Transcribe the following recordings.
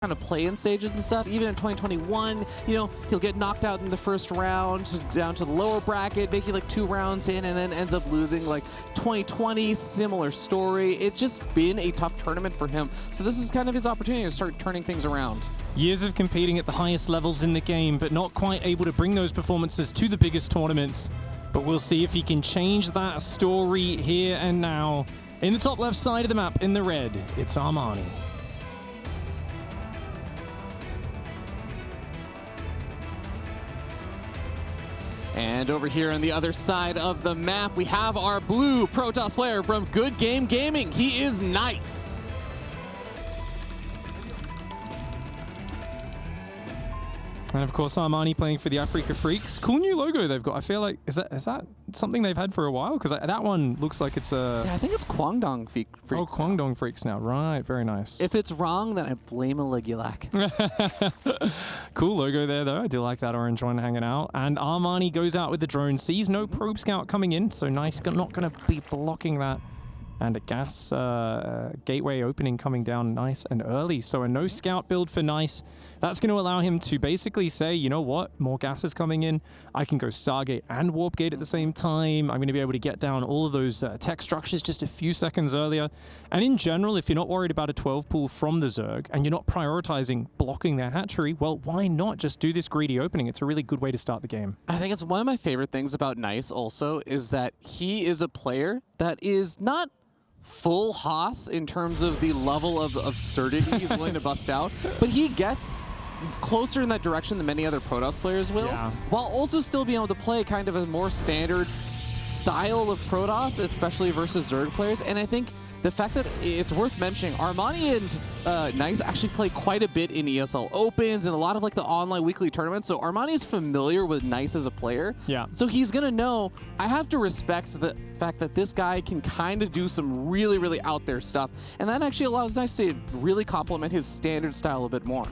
kind of play-in stages and stuff. Even in 2021, you know, he'll get knocked out in the first round down to the lower bracket, making like 2 rounds in, and then ends up losing. Like 2020, similar story. It's just been a tough tournament for him. So this is kind of his opportunity to start turning things around. Years of competing at the highest levels in the game, but not quite able to bring those performances to the biggest tournaments. But we'll see if he can change that story here and now. In the top left side of the map, in the red, it's Armani. And over here on the other side of the map, we have our blue Protoss player from Good Game Gaming. He is Nice. And of course, Armani playing for the Africa Freaks. Cool new logo they've got. I feel like, is that something they've had for a while? Because that one looks like it's a... Yeah, I think it's Kwangdong Freaks. Oh, Kwangdong Freaks now. Right, very nice. If it's wrong, then I blame a Ligulac. Cool logo there, though. I do like that orange one hanging out. And Armani goes out with the drone. Sees no probe scout coming in, so Nice not going to be blocking that. And a gas gateway opening coming down nice and early. So a no scout build for Nice. That's going to allow him to basically say, you know what, more gas is coming in. I can go Stargate and Warp Gate at the same time. I'm going to be able to get down all of those tech structures just a few seconds earlier. And in general, if you're not worried about a 12 pool from the Zerg and you're not prioritizing blocking their hatchery, well, why not just do this greedy opening? It's a really good way to start the game. I think it's one of my favorite things about Nice also is that he is a player that is not full Haas in terms of the level of absurdity he's willing to bust out, but he gets closer in that direction than many other Protoss players will, while also still being able to play kind of a more standard style of Protoss, especially versus Zerg players. And I think the fact that it's worth mentioning, Armani and Nice actually play quite a bit in ESL Opens and a lot of like the online weekly tournaments. So Armani is familiar with Nice as a player. Yeah. So he's gonna know, I have to respect the fact that this guy can kind of do some really, really out there stuff. And that actually allows Nice to really complement his standard style a bit more.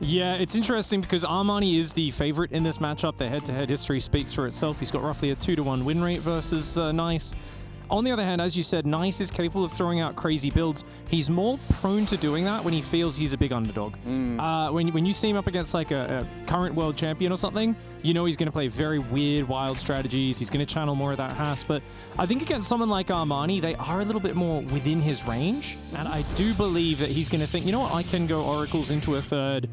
Yeah, it's interesting because Armani is the favorite in this matchup. The head-to-head history speaks for itself. He's got roughly a 2-to-1 win rate versus Nice. On the other hand, as you said, Nice is capable of throwing out crazy builds. He's more prone to doing that when he feels he's a big underdog. When you see him up against like a current world champion or something, you know he's going to play very weird, wild strategies. He's going to channel more of that Haas. But I think against someone like Armani, they are a little bit more within his range. And I do believe that he's going to think, you know what, I can go Oracles into a third,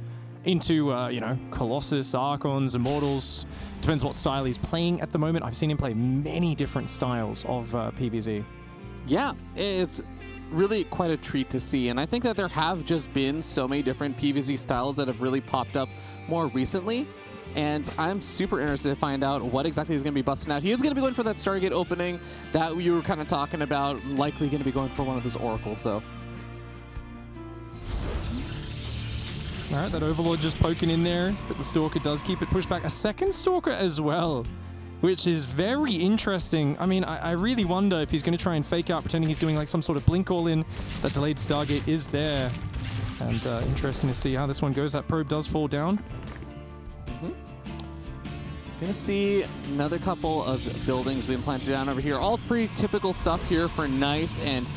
into, you know, Colossus, Archons, Immortals. Depends what style he's playing at the moment. I've seen him play many different styles of PvZ. Yeah, it's really quite a treat to see. And I think that there have just been so many different PvZ styles that have really popped up more recently. And I'm super interested to find out what exactly he's going to be busting out. He is going to be going for that Stargate opening that you were kind of talking about, likely going to be going for one of those Oracles, so. All right, that Overlord just poking in there, but the Stalker does keep it pushed back. A second Stalker as well, which is very interesting. I mean, I really wonder if he's going to try and fake out, pretending he's doing like some sort of blink all-in. That delayed Stargate is there. And interesting to see how this one goes. That probe does fall down. Gonna see another couple of buildings being planted down over here. All pretty typical stuff here for Nice, and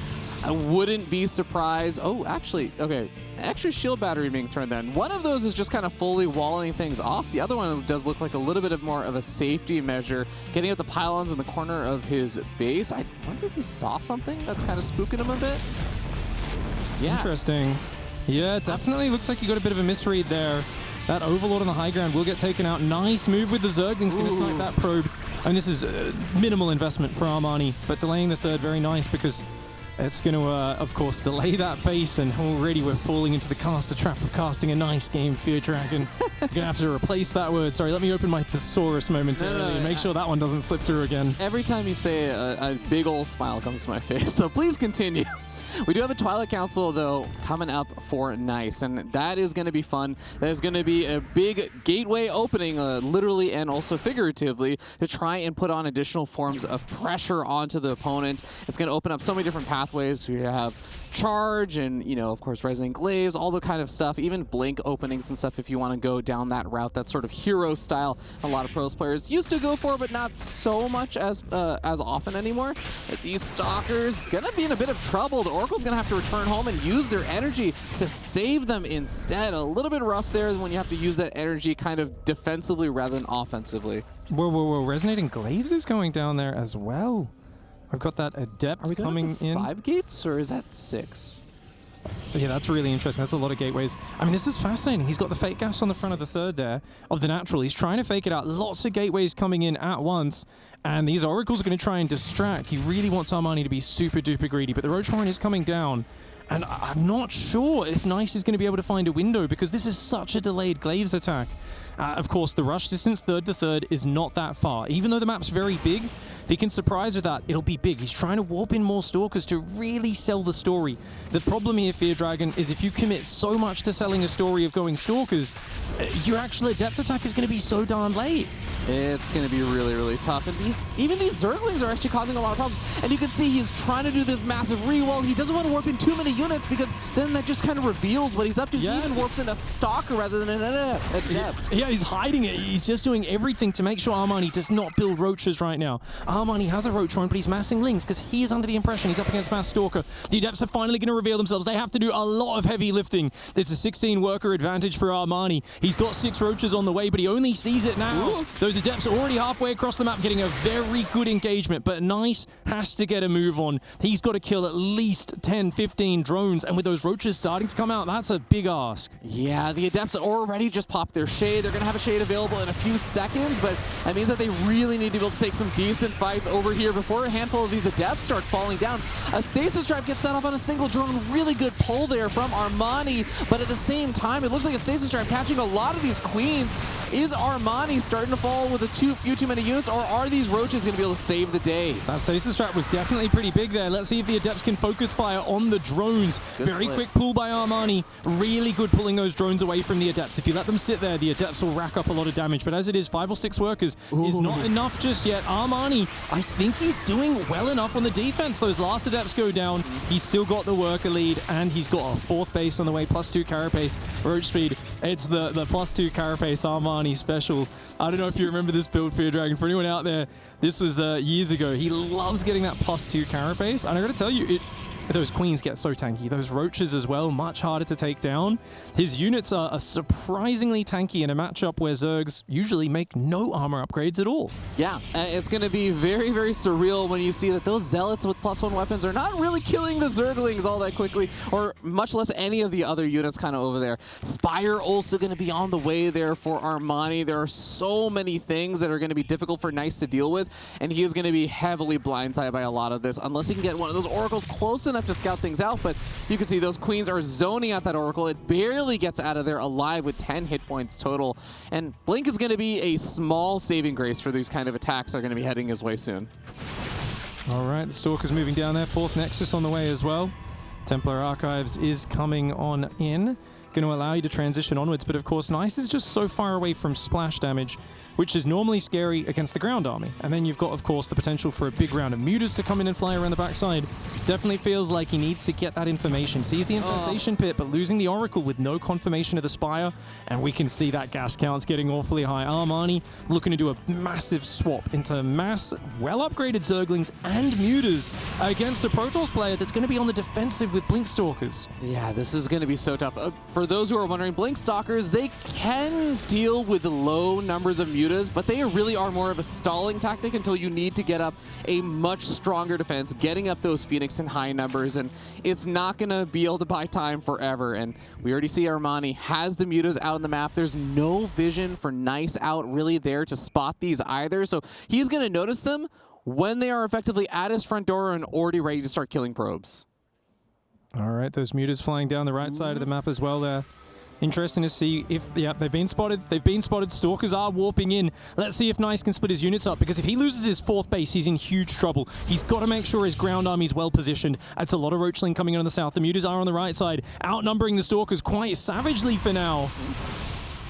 I wouldn't be surprised. Oh, actually, okay. Extra shield battery being thrown then. One of those is just kind of fully walling things off. The other one does look like a little bit more of a safety measure, getting out the pylons in the corner of his base. I wonder if he saw something that's kind of spooking him a bit. Yeah. Interesting. Yeah, definitely looks like you got a bit of a misread there. That Overlord on the high ground will get taken out. Nice move with the Zerglings, going to snipe that probe. And this is minimal investment for Armani, but delaying the third, very nice, because it's going to, of course, delay that base, and already we're falling into the caster trap of casting a nice game, Fear Dragon. You're going to have to replace that word. Sorry, let me open my thesaurus momentarily and make sure that one doesn't slip through again. Every time you say it, a big old smile comes to my face, so please continue. We do have a Twilight Council, though, coming up for Nice, and that is going to be fun. That is going to be a big gateway opening, literally and also figuratively, to try and put on additional forms of pressure onto the opponent. It's going to open up so many different pathways. We have charge and, you know, of course, Resonant Glaze, all the kind of stuff, even blink openings and stuff if you want to go down that route. That sort of hero style a lot of pros players used to go for, but not so much as often anymore. These Stalkers gonna be in a bit of trouble, The Oracle's going to have to return home and use their energy to save them instead. A little bit rough there when you have to use that energy kind of defensively rather than offensively. Whoa. Resonating Glaives is going down there as well. I've got that Adept coming in. 5 gates, or is that 6? Yeah, that's really interesting. That's a lot of gateways. I mean, this is fascinating. He's got the fake gas on the front of the third there of the natural. He's trying to fake it out. Lots of gateways coming in at once. And these Oracles are going to try and distract. He really wants Armani to be super duper greedy. But the Roach Warren is coming down. And I'm not sure if Nice is going to be able to find a window because this is such a delayed Glaives attack. Of course, the rush distance third to third is not that far. Even though the map's very big, if he can surprise with that, it'll be big. He's trying to warp in more Stalkers to really sell the story. The problem here, Fear Dragon, is if you commit so much to selling a story of going Stalkers, your actual Adept attack is going to be so darn late. It's going to be really, really tough. And even these Zerglings are actually causing a lot of problems. And you can see he's trying to do this massive re-wall. He doesn't want to warp in too many units because then that just kind of reveals what he's up to. Yeah. He even warps in a Stalker rather than an Adept. Yeah, he's hiding it. He's just doing everything to make sure Armani does not build Roaches right now. Armani has a Roach Warren, but he's massing Lings because he is under the impression he's up against Mass Stalker. The Adepts are finally going to reveal themselves. They have to do a lot of heavy lifting. It's a 16 worker advantage for Armani. He's got 6 Roaches on the way, but he only sees it now. Ooh. Those Adepts are already halfway across the map, getting a very good engagement, but Nice has to get a move on. He's got to kill at least 10, 15 drones, and with those Roaches starting to come out, that's a big ask. Yeah, the Adepts already just popped their Shade. They're going to have a Shade available in a few seconds, but that means that they really need to be able to take some decent fights over here before a handful of these Adepts start falling down. A Stasis Trap gets set off on a single drone. Really good pull there from Armani, but at the same time, it looks like a Stasis Trap catching a lot of these Queens. Is Armani starting to fall with few too many units, or are these Roaches going to be able to save the day? That Stasis Trap was definitely pretty big there. Let's see if the Adepts can focus fire on the drones. Very quick pull by Armani. Really good pulling those drones away from the Adepts. If you let them sit there, the Adepts will rack up a lot of damage. But as it is, 5 or 6 workers is not enough just yet. Armani, I think he's doing well enough on the defense. Those last Adepts go down. He's still got the worker lead, and he's got a 4th base on the way, +2 carapace, Roach speed. It's the +2 carapace Armani special. I don't know if you remember this build, Fear Dragon. For anyone out there, this was years ago. He loves getting that +2 carapace, and I gotta tell you, those Queens get so tanky. Those Roaches as well, much harder to take down. His units are surprisingly tanky in a matchup where Zergs usually make no armor upgrades at all. Yeah, it's going to be very, very surreal when you see that those Zealots with +1 weapons are not really killing the Zerglings all that quickly, or much less any of the other units kind of over there. Spire also going to be on the way there for Armani. There are so many things that are going to be difficult for Nice to deal with, and he is going to be heavily blindsided by a lot of this, unless he can get one of those Oracles close enough to scout things out. But you can see those Queens are zoning out that Oracle. It barely gets out of there alive with 10 hit points total. And Blink is going to be a small saving grace for these kind of attacks that are going to be heading his way soon. All right, the Stalker's moving down there. 4th Nexus on the way as well. Templar Archives is coming on in. Going to allow you to transition onwards, but of course Nice is just so far away from splash damage, which is normally scary against the ground army. And then you've got, of course, the potential for a big round of mutas to come in and fly around the backside. Definitely feels like he needs to get that information. Sees the infestation pit, but losing the Oracle with no confirmation of the Spire, and we can see that gas count's getting awfully high. Armani looking to do a massive swap into mass, well-upgraded Zerglings and mutas against a Protoss player that's going to be on the defensive with Blink Stalkers. Yeah, this is going to be so tough. For those who are wondering, Blink Stalkers, they can deal with the low numbers of mutas, but they really are more of a stalling tactic until you need to get up a much stronger defense, getting up those Phoenix in high numbers, and it's not going to be able to buy time forever. And we already see Armani has the mutas out on the map. There's no vision for Nice out really there to spot these either, so he's going to notice them when they are effectively at his front door and already ready to start killing probes. All right, those mutas flying down the right side of the map as well there. Interesting to see if, yeah, they've been spotted. Stalkers are warping in. Let's see if Nice can split his units up, because if he loses his 4th base, he's in huge trouble. He's got to make sure his ground army's well positioned. It's a lot of Roachling coming in on the south. The mutas are on the right side, outnumbering the Stalkers quite savagely for now.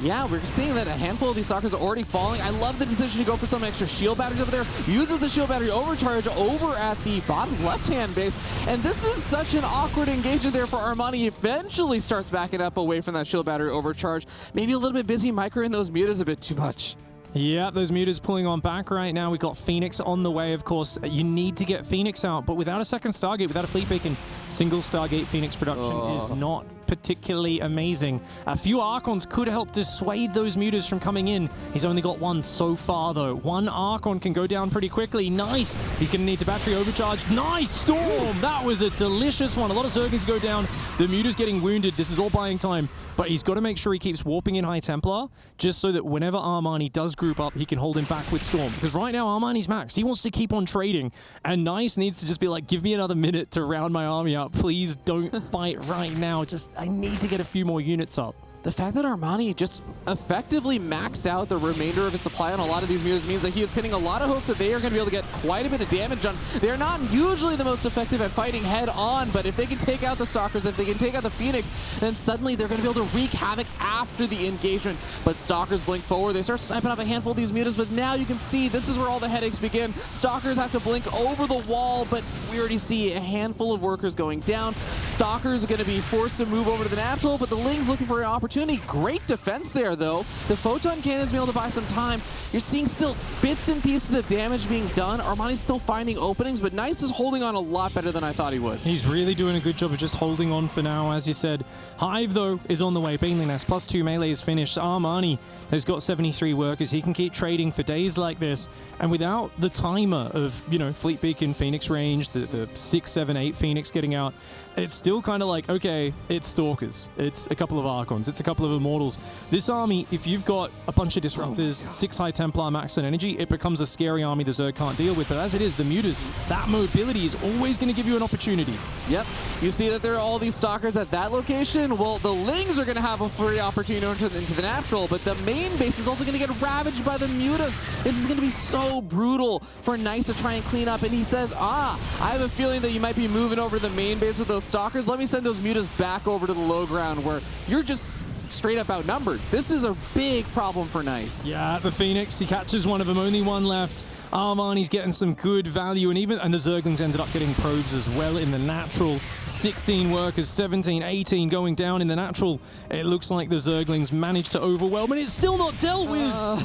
Yeah, we're seeing that a handful of these Stalkers are already falling. I love the decision to go for some extra shield batteries over there. Uses the shield battery overcharge over at the bottom left-hand base. And this is such an awkward engagement there for Armani. Eventually starts backing up away from that shield battery overcharge. Maybe a little bit busy microing those mutas a bit too much. Yeah, those mutas pulling on back right now. We've got Phoenix on the way, of course. You need to get Phoenix out, but without a second Stargate, without a fleet beacon, single Stargate Phoenix production is not particularly amazing. A few Archons could help dissuade those mutas from coming in. He's only got one so far, though. One Archon can go down pretty quickly. Nice. He's going to need to battery overcharge. Nice Storm. That was a delicious one. A lot of Zerglings go down. The muta's getting wounded. This is all buying time, but he's got to make sure he keeps warping in High Templar, just so that whenever Armani does group up, he can hold him back with Storm. Because right now, Armani's maxed. He wants to keep on trading, and Nice needs to just be like, give me another minute to round my army up. Please don't fight right now. Just, I need to get a few more units up. The fact that Armani just effectively maxed out the remainder of his supply on a lot of these mutas means that he is pinning a lot of hopes that they are going to be able to get quite a bit of damage on. They're not usually the most effective at fighting head on, but if they can take out the Stalkers, if they can take out the Phoenix, then suddenly they're going to be able to wreak havoc after the engagement. But Stalkers blink forward. They start sniping up a handful of these mutas, but now you can see this is where all the headaches begin. Stalkers have to blink over the wall, but we already see a handful of workers going down. Stalkers are going to be forced to move over to the natural, but the Ling's looking for an opportunity. Great defense there, though. The Photon Cannon's been able to buy some time. You're seeing still bits and pieces of damage being done. Armani's still finding openings, but Nice is holding on a lot better than I thought he would. He's really doing a good job of just holding on for now, as you said. Hive, though, is on the way. Baneling Nest, +2 melee is finished. Armani has got 73 workers. He can keep trading for days like this. And without the timer of, you know, Fleet Beacon, Phoenix range, the 6, 7, 8 Phoenix getting out, it's still kind of like, okay, it's Stalkers. It's a couple of Archons. It's a couple of Immortals. This army, if you've got a bunch of Disruptors, 6 High Templar max on energy, it becomes a scary army the Zerg can't deal with. But as it is, the mutas, that mobility is always going to give you an opportunity. Yep. You see that there are all these Stalkers at that location. Well, the Lings are going to have a free opportunity into the natural, but the main base is also going to get ravaged by the mutas. This is going to be so brutal for Nice to try and clean up. And he says, I have a feeling that you might be moving over to the main base with those Stalkers. Let me send those mutas back over to the low ground where you're just straight up outnumbered. This is a big problem for Nice. Yeah, the Phoenix, he catches one of them, only one left. Armani's getting some good value, and the Zerglings ended up getting probes as well in the natural. 16 workers, 17, 18 going down in the natural. It looks like the Zerglings managed to overwhelm, and it's still not dealt with.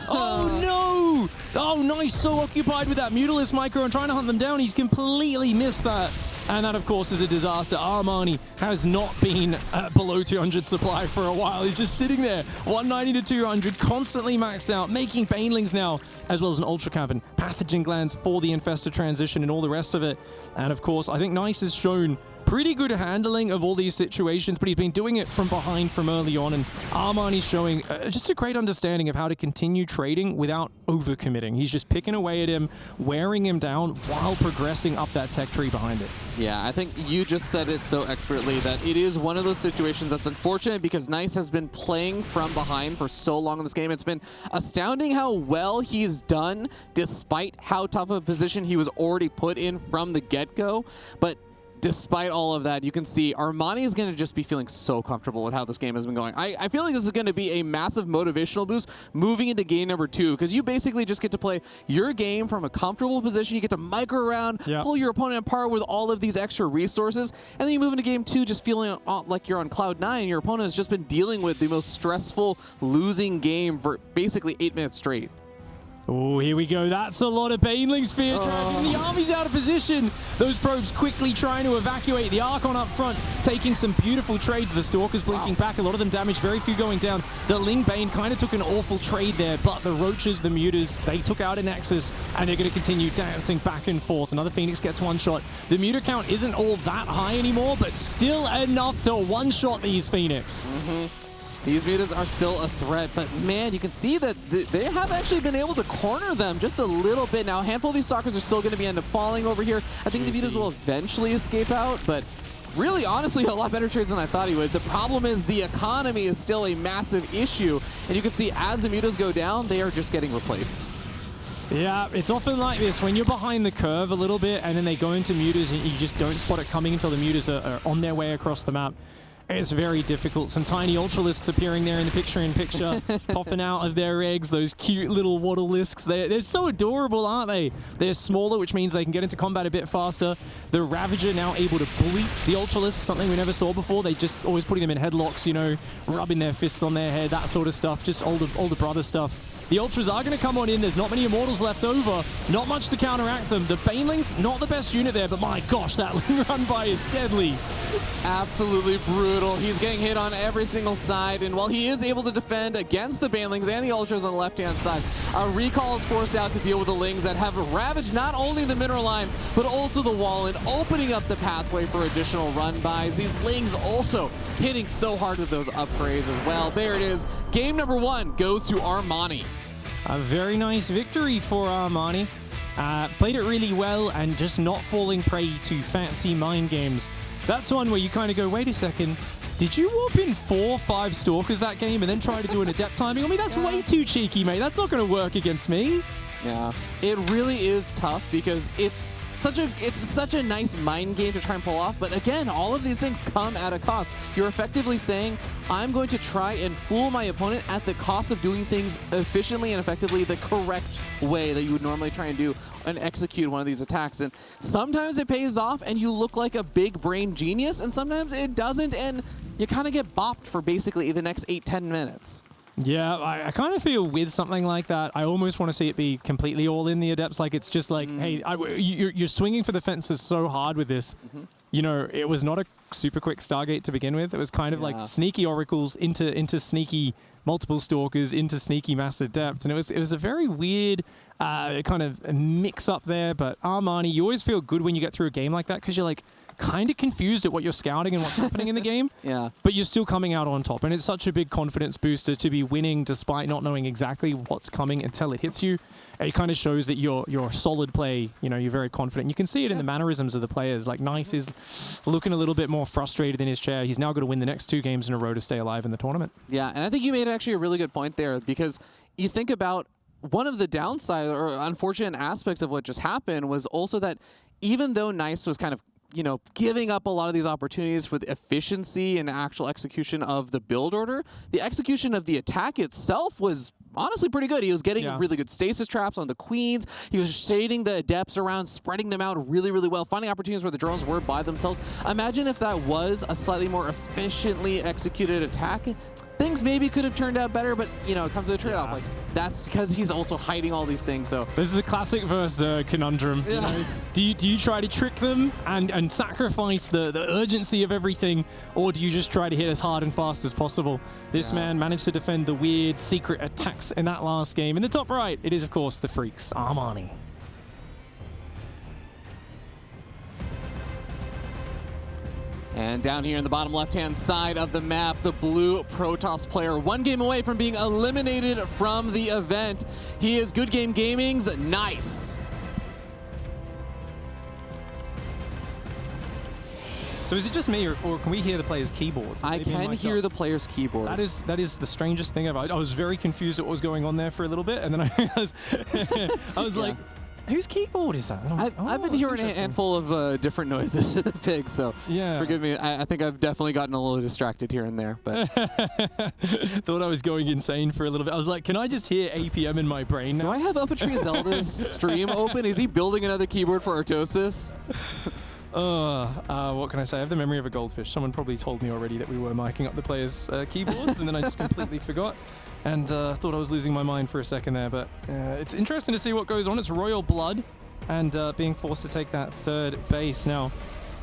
Oh no! Oh, Nice, so occupied with that Mutalis micro and trying to hunt them down. He's completely missed that. And that, of course, is a disaster. Armani has not been below 200 supply for a while. He's just sitting there, 190 to 200, constantly maxed out, making Banelings now, as well as an Ultra Cavern, Pathogen Glands for the Infestor transition and all the rest of it. And, of course, I think Nice has shown pretty good handling of all these situations, but he's been doing it from behind from early on, and Armani's showing just a great understanding of how to continue trading without overcommitting. He's just picking away at him, wearing him down while progressing up that tech tree behind it. Yeah, I think you just said it so expertly that it is one of those situations that's unfortunate because Nice has been playing from behind for so long in this game. It's been astounding how well he's done despite how tough of a position he was already put in from the get-go, but despite all of that, you can see Armani is going to just be feeling so comfortable with how this game has been going. I feel like this is going to be a massive motivational boost moving into game number 2, because you basically just get to play your game from a comfortable position. You get to micro around, pull your opponent apart with all of these extra resources, and then you move into game 2 just feeling like you're on cloud 9. Your opponent has just been dealing with the most stressful losing game for basically 8 minutes straight. Oh, here we go. That's a lot of Banelings fear tracking. The army's out of position. Those probes quickly trying to evacuate. The Archon up front taking some beautiful trades. The Stalkers blinking back. A lot of them damaged. Very few going down. The Ling Bane kind of took an awful trade there, but the Roaches, the Mutas, they took out a Nexus, and they're going to continue dancing back and forth. Another Phoenix gets one shot. The Muta count isn't all that high anymore, but still enough to one-shot these Phoenix. These mutas are still a threat, but man, you can see that they have actually been able to corner them just a little bit. Now, a handful of these Stalkers are still going to end up falling over here. I think the mutas will eventually escape out, but really, honestly, a lot better trades than I thought he would. The problem is the economy is still a massive issue, and you can see as the mutas go down, they are just getting replaced. Yeah, it's often like this. When you're behind the curve a little bit, and then they go into mutas, and you just don't spot it coming until the mutas are on their way across the map. It's very difficult. Some tiny Ultralisks appearing there in the picture-in-picture, popping out of their eggs, those cute little Waddle-Lisks. They're so adorable, aren't they? They're smaller, which means they can get into combat a bit faster. The Ravager now able to bleep the Ultralisk, something we never saw before. They just always putting them in headlocks, you know, rubbing their fists on their head, that sort of stuff, just older brother stuff. The Ultras are going to come on in. There's not many Immortals left over. Not much to counteract them. The Banelings, not the best unit there, but my gosh, that run by is deadly. Absolutely brutal. He's getting hit on every single side, and while he is able to defend against the Banelings and the Ultras on the left-hand side, a recall is forced out to deal with the Lings that have ravaged not only the mineral line, but also the wall, and opening up the pathway for additional run-bys. These Lings also hitting so hard with those upgrades as well. There it is. Game number 1 goes to Armani. A very nice victory for Armani. Played it really well and just not falling prey to fancy mind games. That's one where you kind of go, wait a second, did you warp in 4 or 5 Stalkers that game and then try to do an adept timing? I mean, that's way too cheeky, mate. That's not going to work against me. Yeah, it really is tough because it's such a nice mind game to try and pull off. But again, all of these things come at a cost. You're effectively saying, I'm going to try and fool my opponent at the cost of doing things efficiently and effectively the correct way that you would normally try and do and execute one of these attacks. And sometimes it pays off and you look like a big brain genius, and sometimes it doesn't, and you kind of get bopped for basically the next 8-10 minutes. Yeah, I kind of feel with something like that, I almost want to see it be completely all in the Adepts. Like, it's just like, hey, you're swinging for the fences so hard with this. You know, it was not a super quick Stargate to begin with. It was kind of like sneaky Oracles into sneaky multiple Stalkers, into sneaky Mass Adept. And it was a very weird kind of mix up there. But Armani, you always feel good when you get through a game like that because you're like, kind of confused at what you're scouting and what's happening in the game. Yeah. But you're still coming out on top. And it's such a big confidence booster to be winning despite not knowing exactly what's coming until it hits you. It kind of shows that you're a solid play. You know, you're very confident. You can see it in the mannerisms of the players. Like, Nice is looking a little bit more frustrated in his chair. He's now going to win the next 2 games in a row to stay alive in the tournament. Yeah, and I think you made actually a really good point there, because you think about one of the downside or unfortunate aspects of what just happened was also that even though Nice was kind of, you know, giving up a lot of these opportunities for the efficiency and actual execution of the build order, the execution of the attack itself was honestly pretty good. He was getting really good stasis traps on the queens. He was shading the adepts around, spreading them out really, really well, finding opportunities where the drones were by themselves. Imagine if that was a slightly more efficiently executed attack. Things maybe could have turned out better, but, you know, it comes to a trade-off. Like, that's because he's also hiding all these things. So this is a classic versus conundrum. Yeah. You know? do you try to trick them and sacrifice the urgency of everything, or do you just try to hit as hard and fast as possible? This man managed to defend the weird secret attacks in that last game. In the top right, it is, of course, the Freaks, Armani. And down here in the bottom left-hand side of the map, the blue Protoss player, 1 game away from being eliminated from the event. He is Good Game Gaming's Nice. So is it just me, or can we hear the player's keyboards? I can hear the player's keyboard. That is the strangest thing ever. I was very confused at what was going on there for a little bit, and then I was like, whose keyboard is that? I've been hearing a handful of different noises in the pig, so forgive me. I think I've definitely gotten a little distracted here and there. But thought I was going insane for a little bit. I was like, can I just hear APM in my brain now? Do I have Uppatry Zelda's stream open? Is he building another keyboard for Artosis? What can I say? I have the memory of a goldfish. Someone probably told me already that we were miking up the players' keyboards, and then I just completely forgot. And thought I was losing my mind for a second there, but it's interesting to see what goes on. It's Royal Blood, and being forced to take that 3rd base. Now,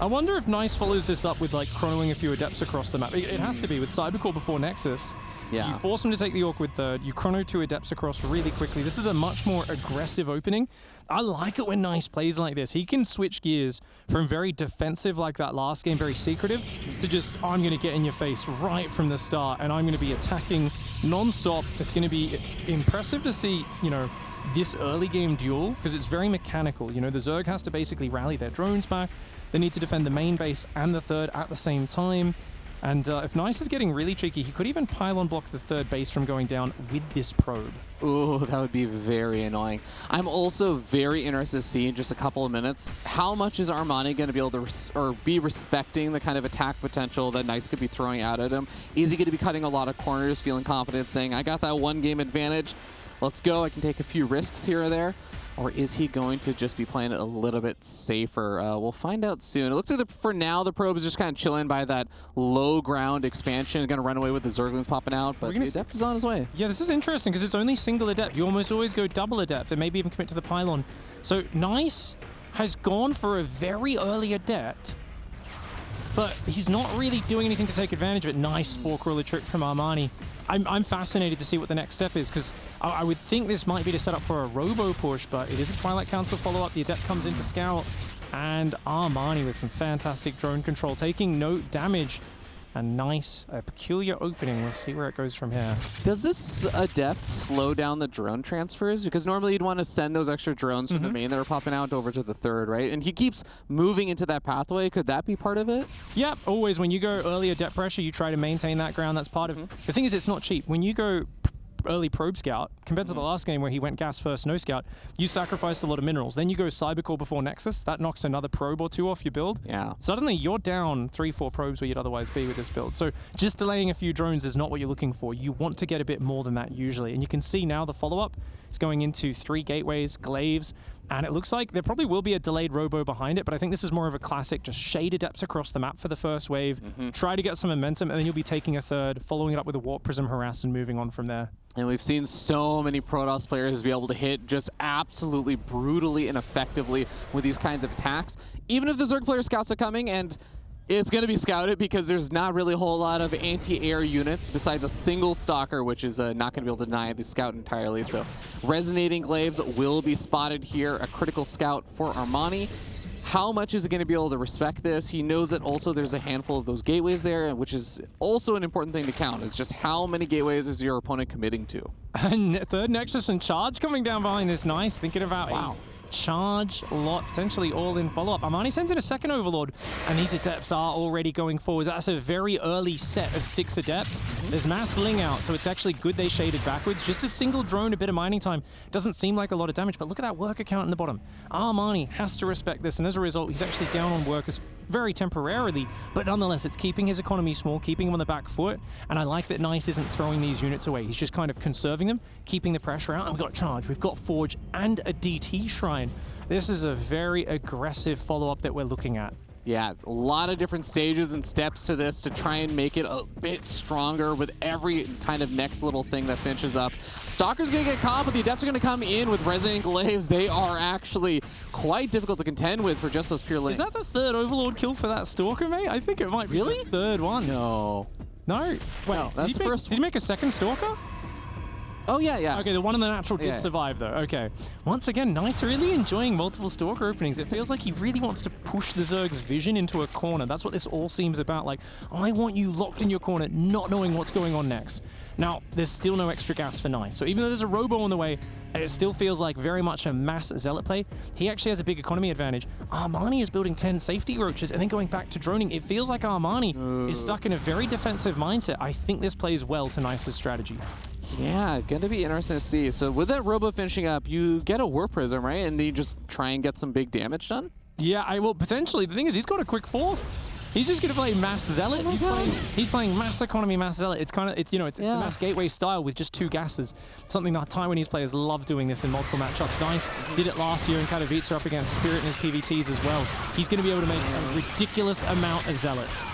I wonder if Nice follows this up with, like, chronoing a few Adepts across the map. It has to be, with Cybercore before Nexus. Yeah. You force them to take the Orc with 3rd, you chrono 2 Adepts across really quickly. This is a much more aggressive opening. I like it when Nice plays like this. He can switch gears from very defensive, like that last game, very secretive, to just, I'm going to get in your face right from the start, and I'm going to be attacking non-stop. It's going to be impressive to see, you know, this early game duel, because it's very mechanical. You know, the Zerg has to basically rally their drones back. They need to defend the main base and the 3rd at the same time. And if Nice is getting really cheeky, he could even pylon block the 3rd base from going down with this probe. Ooh, that would be very annoying. I'm also very interested to see in just a couple of minutes, how much is Armani going to be able to be respecting the kind of attack potential that Nice could be throwing out at him? Is he going to be cutting a lot of corners, feeling confident, saying, I got that 1 game advantage, let's go, I can take a few risks here or there? Or is he going to just be playing it a little bit safer? We'll find out soon. It looks like for now the probe is just kind of chilling by that low ground expansion. Going to run away with the Zerglings popping out, but the Adept is on his way. Yeah, this is interesting because it's only single Adept. You almost always go double Adept and maybe even commit to the pylon. So Nice has gone for a very early Adept, but he's not really doing anything to take advantage of it. Nice Spore Crawler trick from Armani. I'm fascinated to see what the next step is, because I would think this might be to set up for a Robo push, but it is a Twilight Council follow-up. The Adept comes in to scout, and Armani with some fantastic drone control, taking no damage. A nice, peculiar opening. We'll see where it goes from here. Does this Adept slow down the drone transfers? Because normally you'd want to send those extra drones from the main that are popping out over to the third, right? And he keeps moving into that pathway. Could that be part of it? Yep, always. When you go early Adept pressure, you try to maintain that ground. That's part of it. The thing is, it's not cheap. When you go early probe scout, compared to the last game where he went gas first, no scout, you sacrificed a lot of minerals. Then you go cybercore before Nexus, that knocks another probe or two off your build. Yeah. Suddenly you're down 3-4 probes where you'd otherwise be with this build. So just delaying a few drones is not what you're looking for. You want to get a bit more than that usually. And you can see now the follow-up is going into 3 gateways, glaives, and it looks like there probably will be a delayed robo behind it, but I think this is more of a classic, just shade Adepts across the map for the first wave, try to get some momentum, and then you'll be taking a third, following it up with a Warp Prism Harass and moving on from there. And we've seen so many Protoss players be able to hit just absolutely brutally and effectively with these kinds of attacks. Even if the Zerg player scouts are coming, and it's going to be scouted because there's not really a whole lot of anti-air units besides a single Stalker, which is not going to be able to deny the scout entirely. So Resonating Glaives will be spotted here, a critical scout for Armani. How much is he going to be able to respect this? He knows that also there's a handful of those gateways there, which is also an important thing to count, is just how many gateways is your opponent committing to. And third Nexus and Charge coming down behind this. Nice, thinking about a charge lot, potentially all in follow-up. Armani sends in a second Overlord, and these Adepts are already going forward. That's a very early set of 6 Adepts. There's mass Ling out, so it's actually good they shaded backwards. Just a single drone, a bit of mining time. Doesn't seem like a lot of damage, but look at that worker count in the bottom. Armani has to respect this, and as a result, he's actually down on workers very temporarily, but nonetheless, it's keeping his economy small, keeping him on the back foot, and I like that Nice isn't throwing these units away. He's just kind of conserving them, keeping the pressure out, and we've got Charge, we've got Forge, and a DT Shrine. This is a very aggressive follow-up that we're looking at. Yeah, a lot of different stages and steps to this to try and make it a bit stronger with every kind of next little thing that finishes up. Stalker's going to get caught, but the Adepts are going to come in with Resonating Glaives. They are actually quite difficult to contend with for just those pure lanes. Is that the third Overlord kill for that Stalker, mate? I think it might be the third one. No. No? Wait, no, that's the first one. Did he make a second Stalker? Oh, yeah. Okay, the one in the natural did survive, though. Okay. Once again, Nice really enjoying multiple Stalker openings. It feels like he really wants to push the Zerg's vision into a corner. That's what this all seems about. Like, I want you locked in your corner, not knowing what's going on next. Now, there's still no extra gas for Nice. So even though there's a Robo on the way, it still feels like very much a mass Zealot play. He actually has a big economy advantage. Armani is building 10 safety roaches and then going back to droning. It feels like Armani is stuck in a very defensive mindset. I think this plays well to Nice's strategy. Yeah, going to be interesting to see. So with that Robo finishing up, you get a Warp Prism, right? And then you just try and get some big damage done? Yeah, well, potentially. The thing is, he's got a quick fourth. He's just going to play Mass Zealot. He's playing Mass Economy, Mass Zealot. It's kind of, it's the Mass Gateway style with just 2 gases. Something that Taiwanese players love doing this in multiple matchups. Nice did it last year in Katowice up against Spirit in his PVTs as well. He's going to be able to make a ridiculous amount of Zealots.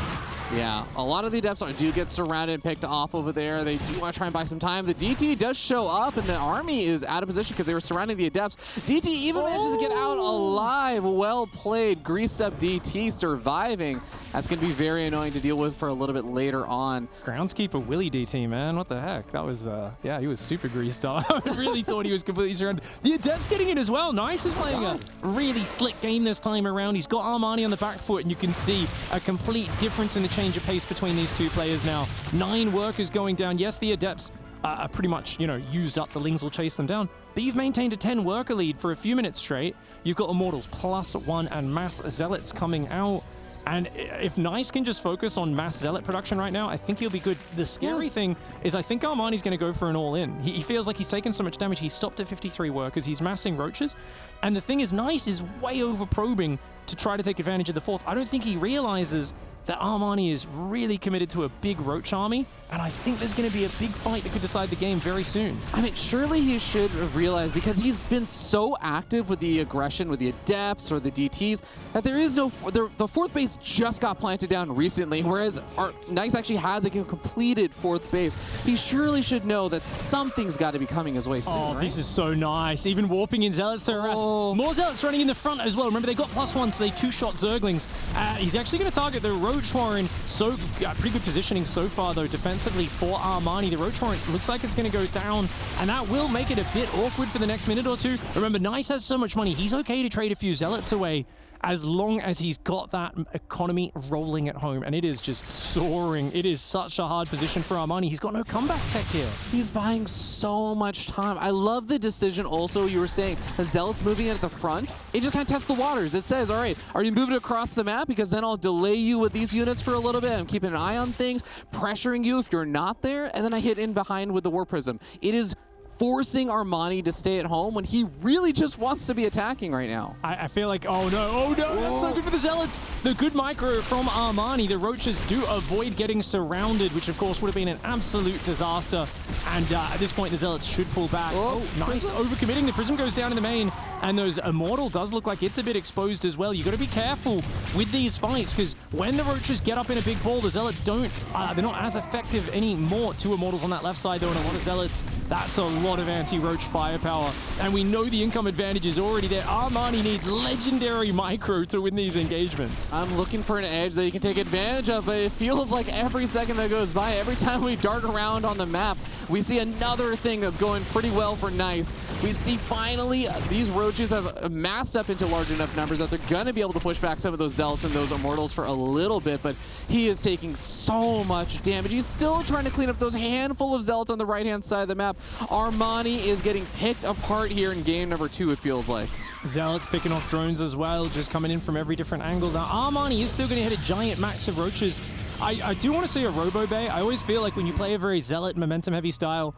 Yeah, a lot of the Adepts do get surrounded and picked off over there. They do want to try and buy some time. The DT does show up, and the army is out of position because they were surrounding the Adepts. DT even manages to get out alive. Well played. Greased up DT surviving. That's going to be very annoying to deal with for a little bit later on. Groundskeeper Willie DT, man. What the heck? That was, yeah, he was super greased up. I really thought he was completely surrounded. The Adepts getting in as well. Nice is playing a really slick game this time around. He's got Armani on the back foot, and you can see a complete difference in the change of pace between these 2 players now. 9 workers going down. Yes, the Adepts are pretty much, used up. The Lings will chase them down. But you've maintained a 10 worker lead for a few minutes straight. You've got Immortals +1 and Mass Zealots coming out. And if Nice can just focus on Mass Zealot production right now, I think he'll be good. The scary thing is I think Armani's going to go for an all-in. He feels like he's taken so much damage. He stopped at 53 workers. He's massing roaches. And the thing is, Nice is way over-probing to try to take advantage of the fourth. I don't think he realizes that Armani is really committed to a big Roach army, and I think there's going to be a big fight that could decide the game very soon. I mean, surely he should have realized, because he's been so active with the aggression, with the Adepts or the DTs, that there is no... The fourth base just got planted down recently, whereas Nice actually has a completed fourth base. He surely should know that something's got to be coming his way soon, Oh, right? this is so nice. Even warping in Zealots to harass. Oh. More Zealots running in the front as well. Remember, they got +1, so they two-shot Zerglings. He's actually going to target the Roach Warren. So pretty good positioning so far, though, defensively for Armani. The Roach Warren looks like it's going to go down, and that will make it a bit awkward for the next minute or two. Remember, Nice has so much money. He's okay to trade a few Zealots away as long as he's got that economy rolling at home, and it is just soaring. It is such a hard position for Armani. He's got no comeback tech here. He's buying so much time. I love the decision also, you were saying, the Zealots moving in at the front. It just kind of tests the waters. It says, all right, are you moving across the map? Because then I'll delay you with these units for a little bit. I'm keeping an eye on things, pressuring you if you're not there, and then I hit in behind with the War Prism. It is forcing Armani to stay at home when he really just wants to be attacking right now. I feel like, oh no, that's so good for the Zealots. The good micro from Armani. The Roaches do avoid getting surrounded, which of course would have been an absolute disaster. And at this point, the Zealots should pull back. Oh, nice overcommitting. The Prism goes down in the main, and those Immortal does look like it's a bit exposed as well. You got to be careful with these fights, because when the Roaches get up in a big ball, the Zealots don't, they're not as effective anymore. 2 Immortals on that left side, though, and a lot of Zealots. That's a lot of anti-Roach firepower, and we know the income advantage is already there. Armani needs legendary micro to win these engagements. I'm looking for an edge that you can take advantage of, but it feels like every second that goes by, every time we dart around on the map, we see another thing that's going pretty well for Nice. We see finally these Roaches have massed up into large enough numbers that they're going to be able to push back some of those Zealots and those Immortals for a little bit, but he is taking so much damage. He's still trying to clean up those handful of Zealots on the right-hand side of the map. Armani is getting picked apart here in game number 2, it feels like. Zealots picking off drones as well, just coming in from every different angle. Now, Armani is still going to hit a giant max of Roaches. I do want to see a Robo Bay. I always feel like when you play a very Zealot, momentum-heavy style,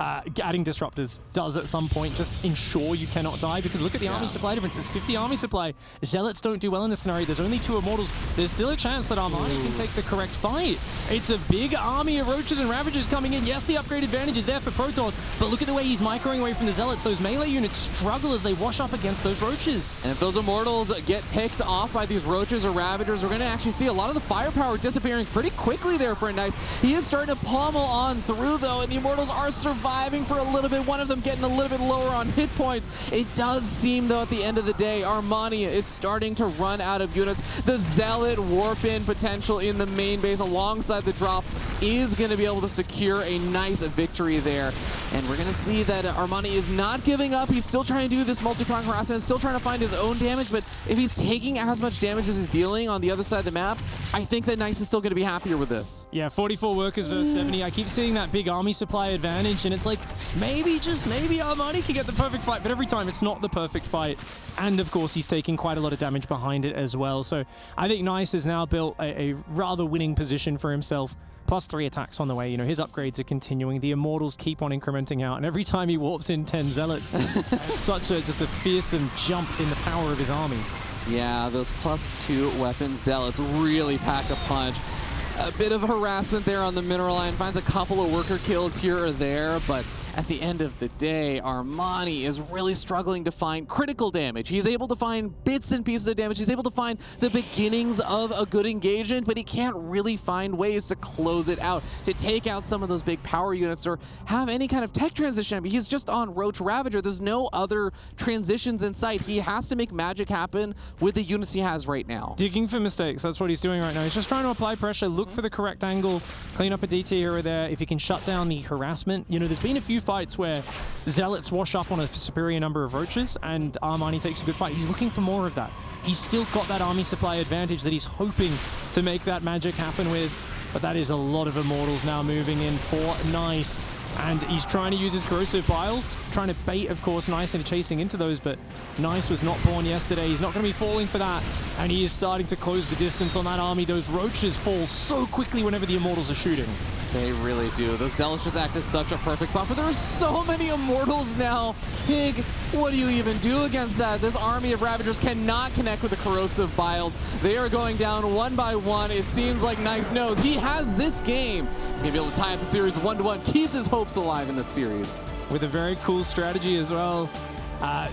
adding disruptors does at some point just ensure you cannot die, because look at the army supply difference. It's 50 army supply. Zealots don't do well in this scenario. There's only 2 Immortals. There's still a chance that Armani can take the correct fight. It's a big army of Roaches and Ravagers coming in. Yes, the upgrade advantage is there for Protoss, but look at the way he's microing away from the Zealots. Those melee units struggle as they wash up against those Roaches. And if those Immortals get picked off by these Roaches or Ravagers, we're going to actually see a lot of the firepower disappearing pretty quickly there for Nice. He is starting to pommel on through, though, and the Immortals are surviving for a little bit, one of them getting a little bit lower on hit points. It does seem, though, at the end of the day, Armani is starting to run out of units. The Zealot warp-in potential in the main base alongside the drop is going to be able to secure a nice victory there. And we're going to see that Armani is not giving up. He's still trying to do this multi-prong harassment, still trying to find his own damage, but if he's taking as much damage as he's dealing on the other side of the map, I think that Nice is still going to be happier with this. Yeah, 44 workers versus 70. I keep seeing that big army supply advantage, and it's like, maybe, just maybe Armani can get the perfect fight, but every time it's not the perfect fight. And of course, he's taking quite a lot of damage behind it as well. So I think Nice has now built a rather winning position for himself. +3 attacks on the way. You know, his upgrades are continuing. The Immortals keep on incrementing out, and every time he warps in 10 Zealots, it's such a just a fearsome jump in the power of his army. Yeah, those +2 weapons Zealots really pack a punch. A bit of harassment there on the mineral line, finds a couple of worker kills here or there, but at the end of the day, Armani is really struggling to find critical damage. He's able to find bits and pieces of damage. He's able to find the beginnings of a good engagement, but he can't really find ways to close it out, to take out some of those big power units or have any kind of tech transition. I mean, he's just on Roach Ravager. There's no other transitions in sight. He has to make magic happen with the units he has right now. Digging for mistakes. That's what he's doing right now. He's just trying to apply pressure, look for the correct angle, clean up a DT here or there. If he can shut down the harassment. You know, there's been a few fights where Zealots wash up on a superior number of Roaches and Armani takes a good fight. He's looking for more of that. He's still got that army supply advantage that he's hoping to make that magic happen with, but that is a lot of Immortals now moving in for Nice. And he's trying to use his corrosive biles, trying to bait, of course, Nice into chasing into those, but Nice was not born yesterday. He's not going to be falling for that, and he is starting to close the distance on that army. Those Roaches fall so quickly whenever the Immortals are shooting. They really do. Those Zealots just act as such a perfect buffer. There are so many Immortals now. Pig, what do you even do against that? This army of Ravagers cannot connect with the Corrosive Biles. They are going down one by one. It seems like Nice knows he has this game. He's going to be able to tie up the series 1-1, keeps his hopes alive in this series. With a very cool strategy as well,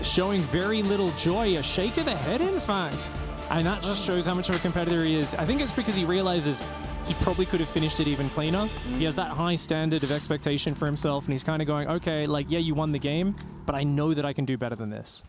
showing very little joy. A shake of the head, in fact. And that just shows how much of a competitor he is. I think it's because he realizes he probably could have finished it even cleaner. He has that high standard of expectation for himself, and he's kind of going, okay, like, yeah, you won the game, but I know that I can do better than this.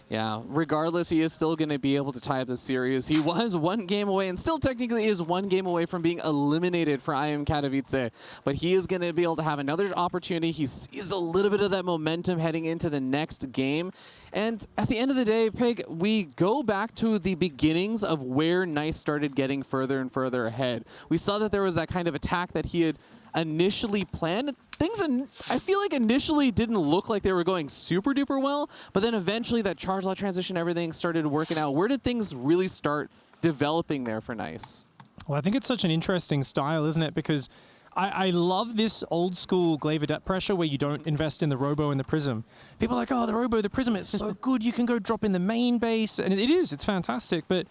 Yeah, regardless, he is still going to be able to tie up the series. He was one game away and still technically is one game away from being eliminated for IEM Katowice. But he is going to be able to have another opportunity. He sees a little bit of that momentum heading into the next game. And at the end of the day, Pig, we go back to the beginnings of where Nice started getting further and further ahead. We saw that there was that kind of attack that he had initially planned. Things, I feel like initially didn't look like they were going super duper well, but then eventually that charge lot transition, everything started working out. Where did things really start developing there for Nice? Well, I think it's such an interesting style, isn't it? Because I love this old school glaive adept pressure where you don't invest in the Robo and the Prism. People are like, oh, the Robo, the Prism, it's so good. You can go drop in the main base. And it is, it's fantastic. But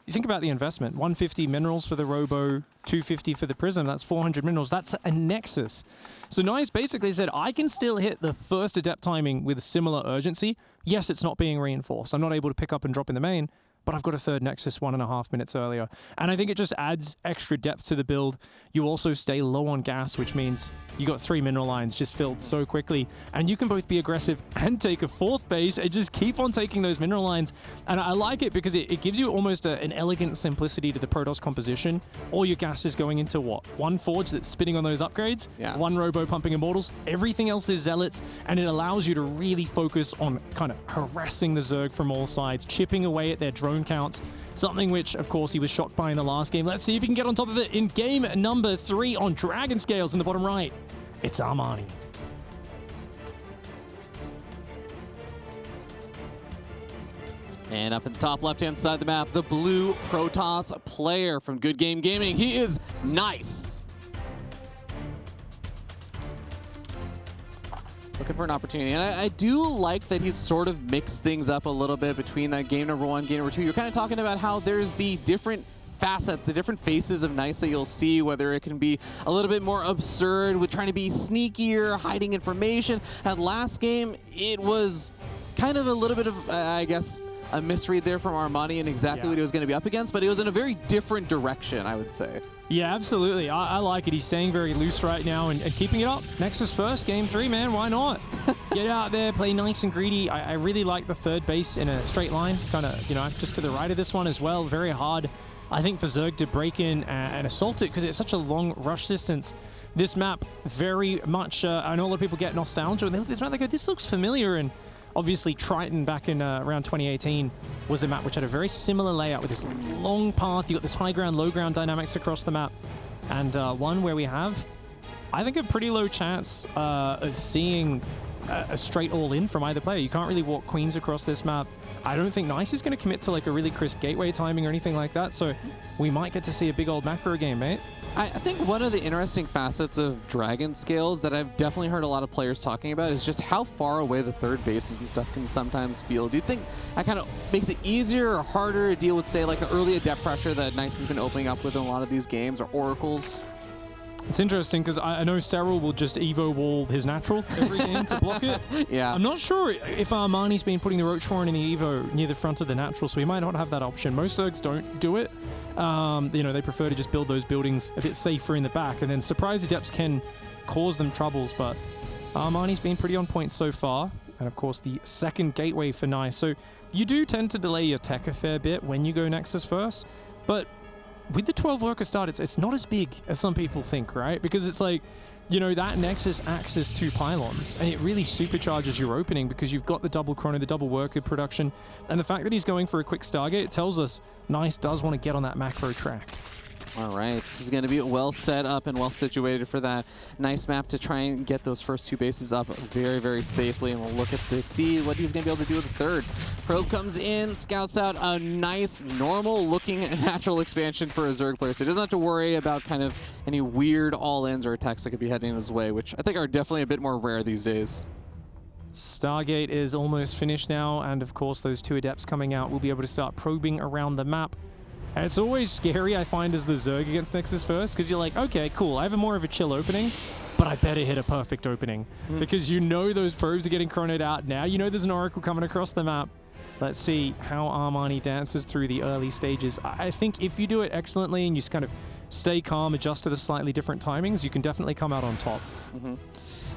you think about the investment, 150 minerals for the Robo, 250 for the Prism, that's 400 minerals, that's a Nexus. So Nice basically said, I can still hit the first Adept timing with similar urgency. Yes, it's not being reinforced. I'm not able to pick up and drop in the main, but I've got a third Nexus 1.5 minutes earlier. And I think it just adds extra depth to the build. You also stay low on gas, which means you got 3 mineral lines just filled so quickly. And you can both be aggressive and take a 4th base and just keep on taking those mineral lines. And I like it because it gives you almost an elegant simplicity to the Protoss composition. All your gas is going into what? One Forge that's spinning on those upgrades, one Robo pumping Immortals, everything else is Zealots, and it allows you to really focus on kind of harassing the Zerg from all sides, chipping away at their drone counts, something which, of course, he was shocked by in the last game. Let's see if he can get on top of it in game number 3 on Dragon Scales in the bottom right. It's Armani. And up at the top left-hand side of the map, the blue Protoss player from Good Game Gaming. He is Nice. Looking for an opportunity. And I do like that he's sort of mixed things up a little bit between that game number 1, game number 2. You're kind of talking about how there's the different facets, the different faces of Nice that you'll see, whether it can be a little bit more absurd with trying to be sneakier, hiding information. At last game, it was kind of a little bit of, I guess, a misread there from Armani and exactly what he was going to be up against, but it was in a very different direction, I would say. Yeah, absolutely. I like it. He's staying very loose right now and keeping it up. Nexus first, game 3, man. Why not? Get out there, play nice and greedy. I really like the 3rd base in a straight line, kind of, you know, just to the right of this one as well. Very hard, I think, for Zerg to break in and assault it because it's such a long rush distance. This map, very much, I know a lot of people get nostalgia and they look at this map, they go, this looks familiar. And obviously, Triton back in around 2018 was a map which had a very similar layout with this long path. You got this high ground, low ground dynamics across the map. And one where we have, I think, a pretty low chance of seeing a straight all-in from either player. You can't really walk Queens across this map. I don't think Nice is going to commit to like a really crisp gateway timing or anything like that. So we might get to see a big old macro game, mate. I think one of the interesting facets of Dragon Scales that I've definitely heard a lot of players talking about is just how far away the 3rd bases and stuff can sometimes feel. Do you think that kind of makes it easier or harder to deal with, say, like the early Adept pressure that Nice has been opening up with in a lot of these games, or Oracles? It's interesting because I know Serral will just Evo wall his natural every game to block it. Yeah. I'm not sure if Armani's been putting the Roach Warren in the Evo near the front of the natural, so he might not have that option. Most Zergs don't do it. You know, they prefer to just build those buildings a bit safer in the back, and then surprise adepts can cause them troubles, but Armani's been pretty on point so far. And of course, the 2nd gateway for Nice. So you do tend to delay your tech a fair bit when you go Nexus first, but with the 12 worker start, it's not as big as some people think, right? Because it's like, you know, that Nexus acts as 2 pylons, and it really supercharges your opening because you've got the double chrono, the double worker production, and the fact that he's going for a quick Stargate tells us Nice does want to get on that macro track. All right, this is going to be well set up and well situated for that. Nice map to try and get those first 2 bases up very, very safely, and we'll look at this, see what he's going to be able to do with the third. Probe comes in, scouts out a nice, normal-looking natural expansion for a Zerg player, so he doesn't have to worry about kind of any weird all-ins or attacks that could be heading his way, which I think are definitely a bit more rare these days. Stargate is almost finished now, and of course those 2 adepts coming out will be able to start probing around the map. And it's always scary, I find, as the Zerg against Nexus first, because you're like, okay, cool, I have more of a chill opening, but I better hit a perfect opening. Because you know those probes are getting chronoed out now. You know there's an Oracle coming across the map. Let's see how Armani dances through the early stages. I think if you do it excellently and you just kind of stay calm, adjust to the slightly different timings, you can definitely come out on top.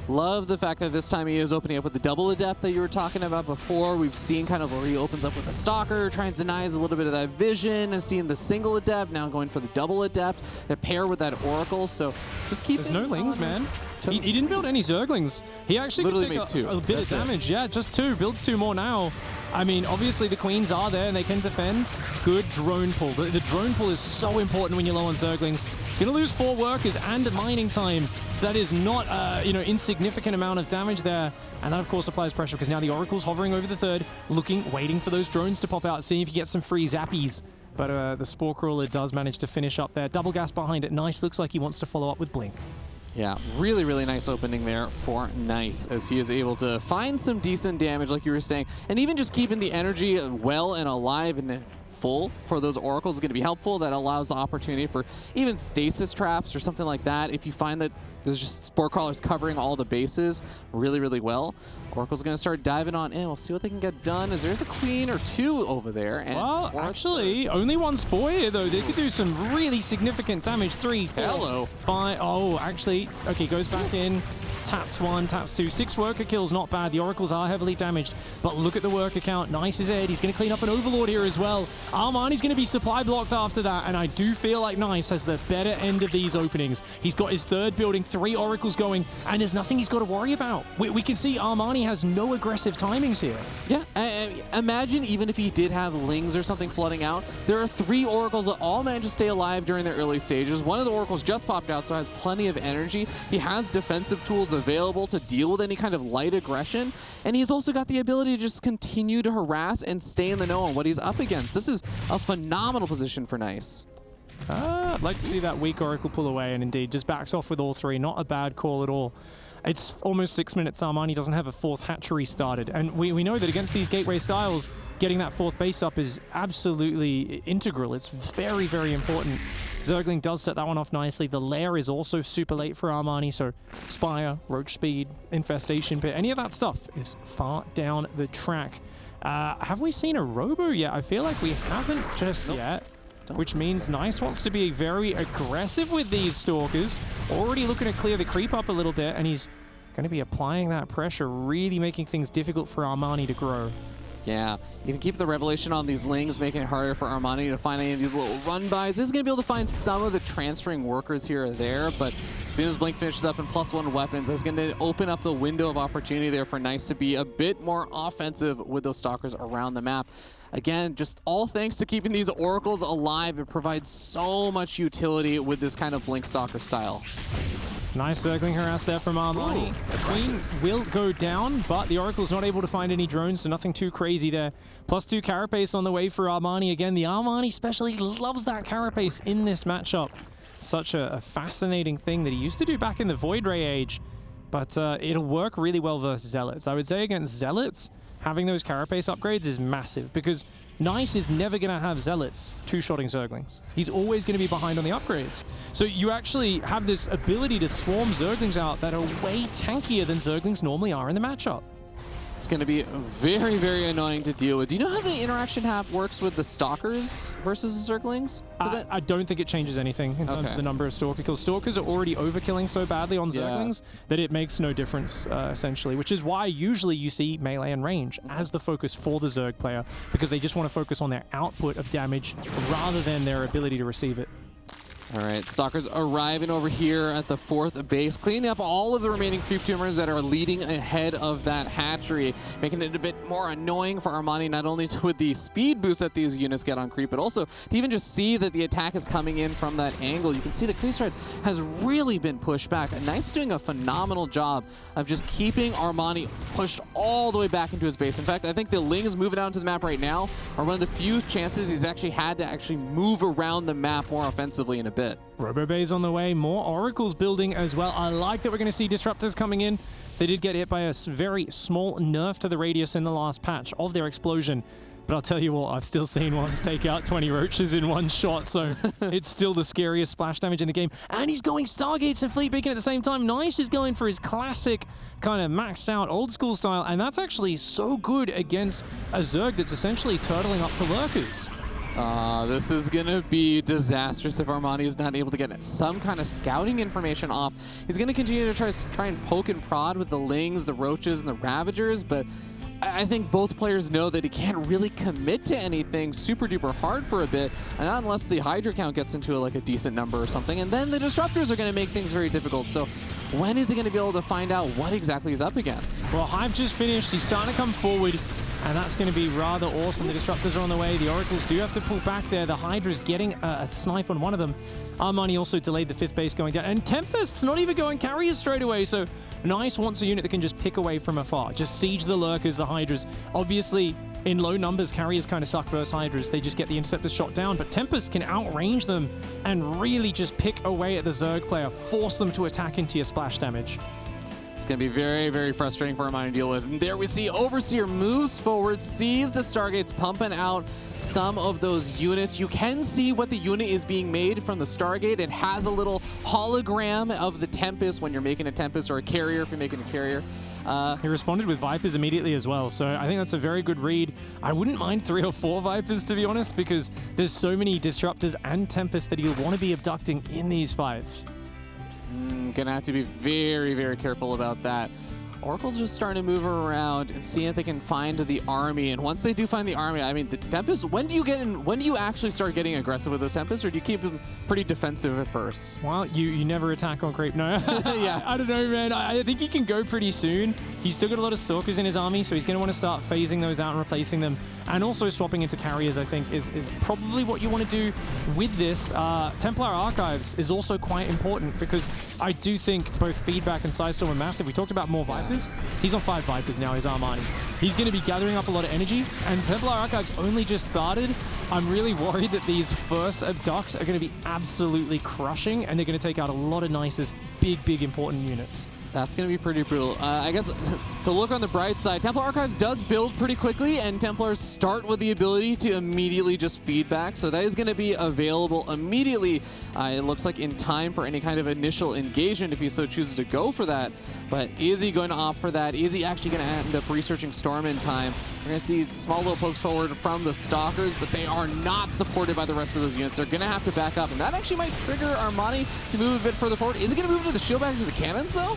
Love the fact that this time he is opening up with the double adept that you were talking about before. We've seen kind of where he opens up with a stalker, trying to denies a little bit of that vision, and seeing the single adept, now going for the double adept, to pair with that oracle. So just keep There's no lings, man. He didn't build any Zerglings. He actually literally could made take 2. a bit of damage. Yeah, just 2. Builds 2 more now. I mean, obviously the queens are there and they can defend. Good drone pull. The drone pull is so important when you're low on Zerglings. He's going to lose 4 workers and mining time. So that is not, insignificant amount of damage there. And that, of course, applies pressure because now the Oracle's hovering over the third, waiting for those drones to pop out, seeing if you get some free zappies. But the Spore Crawler does manage to finish up there. Double gas behind it. Nice. Looks like he wants to follow up with Blink. Yeah, really, really nice opening there for Nice, as he is able to find some decent damage, like you were saying, and even just keeping the energy well and alive and full for those oracles is going to be helpful. That allows the opportunity for even stasis traps or something like that. If you find that there's just Spore Crawlers covering all the bases really, really well, Oracle's going to start diving on in. We'll see what they can get done, as there's a queen or 2 over there. And well, actually, only 1 Spore here, though. They could do some really significant damage. 3, 4, Hello. 5. Oh, actually, okay, goes back in. Taps 1, taps 2. 6 worker kills, not bad. The Oracles are heavily damaged, but look at the worker count. Nice is Ed. He's going to clean up an Overlord here as well. Armani's going to be supply blocked after that, and I do feel like Nice has the better end of these openings. He's got his third building, 3 Oracles going, and there's nothing he's got to worry about. We can see Armani has no aggressive timings here. Yeah, imagine even if he did have lings or something flooding out, there are 3 oracles that all managed to stay alive during the early stages. One of the oracles just popped out, so has plenty of energy. He has defensive tools available to deal with any kind of light aggression, and he's also got the ability to just continue to harass and stay in the know on what he's up against. This is a phenomenal position for Nice. I'd like to see that weak Oracle pull away, and indeed just backs off with all 3. Not a bad call at all. It's almost 6 minutes. Armani doesn't have a 4th hatchery started, and we know that against these gateway styles, getting that 4th base up is absolutely integral. It's very, very important. Zergling does set that one off nicely. The lair is also super late for Armani, so Spire, Roach Speed, Infestation Pit, any of that stuff is far down the track. Have we seen a Robo yet? I feel like we haven't just yet. Which means Nice wants to be very aggressive with these Stalkers. Already looking to clear the creep up a little bit, and he's going to be applying that pressure, really making things difficult for Armani to grow. Yeah, you can keep the revelation on these lings, making it harder for Armani to find any of these little run-bys. He's going to be able to find some of the transferring workers here or there, but as soon as Blink finishes up in +1 weapons, that's going to open up the window of opportunity there for Nice to be a bit more offensive with those Stalkers around the map. Again, just all thanks to keeping these oracles alive. It provides so much utility with this kind of Blink Stalker style. Nice circling harass there from Armani. The Queen will go down, but the Oracle's not able to find any drones, so nothing too crazy there. +2 carapace on the way for Armani. Again, the Armani especially loves that carapace in this matchup. Such a fascinating thing that he used to do back in the Void Ray age, but it'll work really well versus Zealots. I would say against Zealots, having those carapace upgrades is massive, because Nice is never going to have Zealots two-shotting Zerglings. He's always going to be behind on the upgrades. So you actually have this ability to swarm Zerglings out that are way tankier than Zerglings normally are in the matchup. It's going to be very, very annoying to deal with. Do you know how the interaction works with the Stalkers versus the Zerglings? I don't think it changes anything in terms of the number of Stalker kills. Stalkers are already overkilling so badly on Zerglings that it makes no difference, essentially, which is why usually you see melee and range as the focus for the Zerg player, because they just want to focus on their output of damage rather than their ability to receive it. All right, Stalkers arriving over here at the 4th base, cleaning up all of the remaining creep tumors that are leading ahead of that hatchery, making it a bit more annoying for Armani, not only with the speed boost that these units get on creep, but also to even just see that the attack is coming in from that angle. You can see the creep spread has really been pushed back. Nice doing a phenomenal job of just keeping Armani pushed all the way back into his base. In fact, I think the Lings moving out into the map right now are one of the few chances he's actually had to actually move around the map more offensively in a bit. Robo-Bay's on the way, more Oracles building as well. I like that we're going to see Disruptors coming in. They did get hit by a very small nerf to the radius in the last patch of their explosion. But I'll tell you what, I've still seen ones take out 20 roaches in one shot, so it's still the scariest splash damage in the game. And he's going Stargates and Fleet Beacon at the same time. Nice is going for his classic kind of maxed out old school style, and that's actually so good against a Zerg that's essentially turtling up to lurkers. This is going to be disastrous if Armani is not able to get some kind of scouting information off. He's going to continue to try and poke and prod with the Lings, the Roaches, and the Ravagers, but I think both players know that he can't really commit to anything super duper hard for a bit, and not unless the Hydra count gets into like a decent number or something, and then the Disruptors are going to make things very difficult. So when is he going to be able to find out what exactly he's up against? Well, Hive just finished. He's starting to come forward, and that's going to be rather awesome. The Disruptors are on the way. The Oracles do have to pull back there. The Hydra's getting a snipe on one of them. Armani also delayed the 5th base going down. And Tempest's not even going carriers straight away, so Nice wants a unit that can just pick away from afar. Just siege the Lurkers, the Hydras. Obviously, in low numbers, carriers kind of suck versus Hydras. They just get the Interceptors shot down, but Tempest can outrange them and really just pick away at the Zerg player, force them to attack into your splash damage. It's going to be very, very frustrating for Armani to deal with. And there we see Overseer moves forward, sees the Stargates pumping out some of those units. You can see what the unit is being made from the Stargate. It has a little hologram of the Tempest when you're making a Tempest, or a carrier if you're making a carrier. He responded with Vipers immediately as well, so I think that's a very good read. I wouldn't mind 3 or 4 Vipers, to be honest, because there's so many Disruptors and Tempests that he'll want to be abducting in these fights. Gonna have to be very, very careful about that. Oracle's just starting to move around and see if they can find the army. And once they do find the army, I mean, the Tempest, when do you actually start getting aggressive with those Tempests, or do you keep them pretty defensive at first? Well, you never attack on creep. No. Yeah. I don't know, man. I think he can go pretty soon. He's still got a lot of Stalkers in his army, so he's going to want to start phasing those out and replacing them. And also swapping into carriers, I think, is probably what you want to do with this. Templar Archives is also quite important, because I do think both Feedback and Sidestorm are massive. We talked about more Vipers. He's on 5 Vipers now, he's Armani. He's going to be gathering up a lot of energy, and Templar Archives only just started. I'm really worried that these first abducts are going to be absolutely crushing, and they're going to take out a lot of nicest, big, important units. That's going to be pretty brutal. I guess to look on the bright side, Templar Archives does build pretty quickly, and Templars start with the ability to immediately just feedback. So that is going to be available immediately. It looks like in time for any kind of initial engagement if he so chooses to go for that. But is he going to opt for that? Is he actually going to end up researching Storm in time? We're going to see small little pokes forward from the Stalkers, but they are not supported by the rest of those units. They're going to have to back up, and that actually might trigger Armani to move a bit further forward. Is it going to move into the shield back into the cannons, though?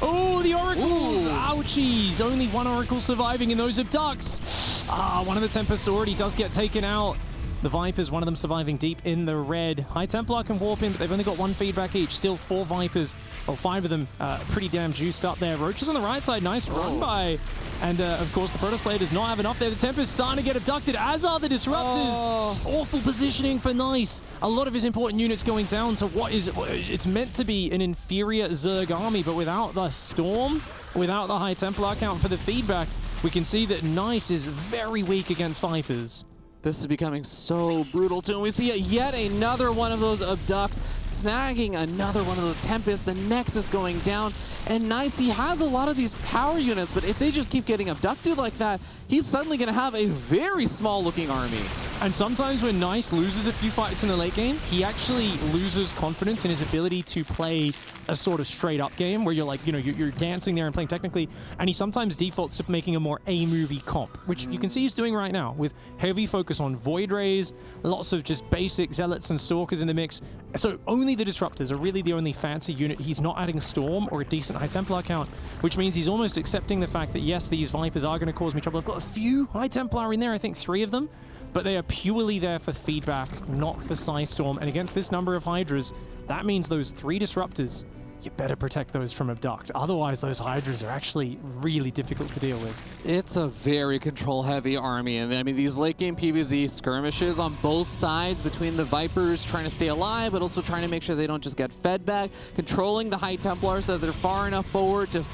Oh, the Oracles! Ooh. Ouchies! Only 1 Oracle surviving in those abducts. One of the Tempests already does get taken out. The Vipers, one of them surviving deep in the red. High Templar can warp in, but they've only got 1 feedback each. Still 4 Vipers, or 5 of them, pretty damn juiced up there. Roaches on the right side, nice run by. And of course, the Protoss player does not have enough there. The Tempest starting to get abducted, as are the Disruptors. Awful positioning for Nice. A lot of his important units going down to what is, it's meant to be an inferior Zerg army, but without the Storm, without the High Templar count for the feedback, we can see that Nice is very weak against Vipers. This is becoming so brutal too. And we see yet another one of those abducts, snagging another one of those Tempests. The Nexus going down. And Nice, he has a lot of these power units, but if they just keep getting abducted like that, he's suddenly going to have a very small looking army. And sometimes when Nice loses a few fights in the late game, he actually loses confidence in his ability to play a sort of straight up game where you're like, you're dancing there and playing technically, and he sometimes defaults to making a more A-movie comp, which you can see he's doing right now with heavy focus on Void Rays, lots of just basic Zealots and Stalkers in the mix. So only the Disruptors are really the only fancy unit. He's not adding Storm or a decent High Templar count, which means he's almost accepting the fact that yes, these Vipers are going to cause me trouble. I've got a few High Templar in there, I think 3 of them, but they are purely there for feedback, not for Psystorm. And against this number of Hydras, that means those 3 Disruptors, you better protect those from Abduct. Otherwise, those Hydras are actually really difficult to deal with. It's a very control-heavy army, and I mean, these late-game PvZ skirmishes on both sides between the Vipers trying to stay alive, but also trying to make sure they don't just get fed back, controlling the High Templars so that they're far enough forward to,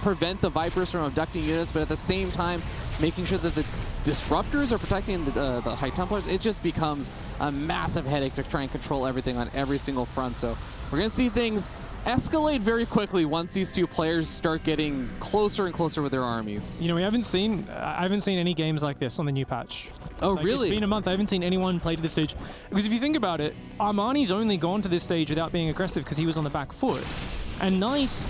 prevent the Vipers from abducting units, but at the same time, making sure that the Disruptors are protecting the High Templars. It just becomes a massive headache to try and control everything on every single front. So we're going to see things escalate very quickly once these 2 players start getting closer and closer with their armies. I haven't seen any games like this on the new patch. Oh, really? It's been a month. I haven't seen anyone play to this stage. Because if you think about it, Armani's only gone to this stage without being aggressive because he was on the back foot. And Nice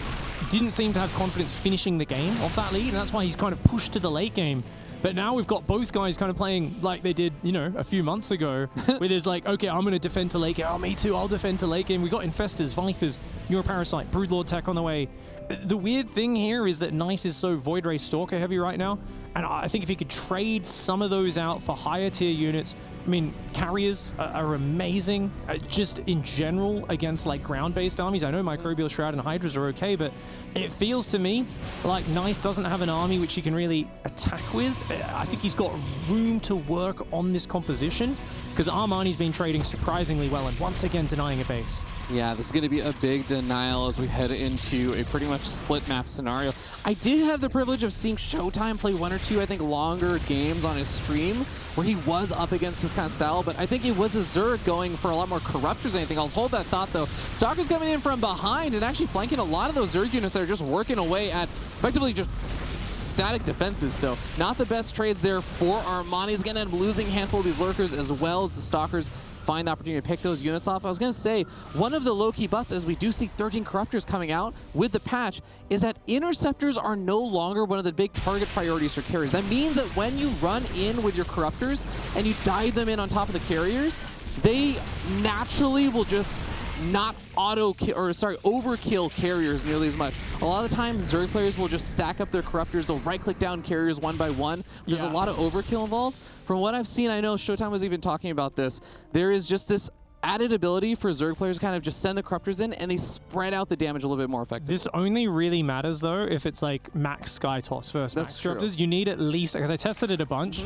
didn't seem to have confidence finishing the game off that lead, and that's why he's kind of pushed to the late game. But now we've got both guys kind of playing like they did, a few months ago, where there's like, okay, I'm going to defend to late game. Oh, me too, I'll defend to late game. We got Infestors, Vipers, Neuroparasite, Broodlord tech on the way. The weird thing here is that Nice is so Void Ray Stalker heavy right now, and I think if he could trade some of those out for higher tier units, I mean, carriers are amazing, just in general against like ground-based armies. I know Microbial Shroud and Hydras are okay, but it feels to me like Nice doesn't have an army which he can really attack with. I think he's got room to work on this composition because Armani's been trading surprisingly well and once again denying a base. Yeah, this is going to be a big denial as we head into a pretty much split map scenario. I did have the privilege of seeing Showtime play 1 or 2, I think, longer games on his stream where he was up against this kind of style, but I think it was a Zerg going for a lot more Corruptors than anything else. Hold that thought, though. Stalker's coming in from behind and actually flanking a lot of those Zerg units that are just working away at effectively just static defenses, so not the best trades there for Armani. He's going to end up losing a handful of these Lurkers as well as the Stalkers find the opportunity to pick those units off. I was going to say, one of the low-key busts, as we do see 13 Corruptors coming out with the patch, is that Interceptors are no longer one of the big target priorities for carriers. That means that when you run in with your Corruptors and you dive them in on top of the carriers, they naturally will just not overkill carriers nearly as much. A lot of the times, Zerg players will just stack up their Corruptors. They'll right-click down carriers one by one. There's a lot of overkill involved. From what I've seen, I know Showtime was even talking about this. There is just this added ability for Zerg players to kind of just send the Corruptors in and they spread out the damage a little bit more effectively. This only really matters though if it's like max Sky Toss versus max Disruptors. You need at least, because I tested it a bunch,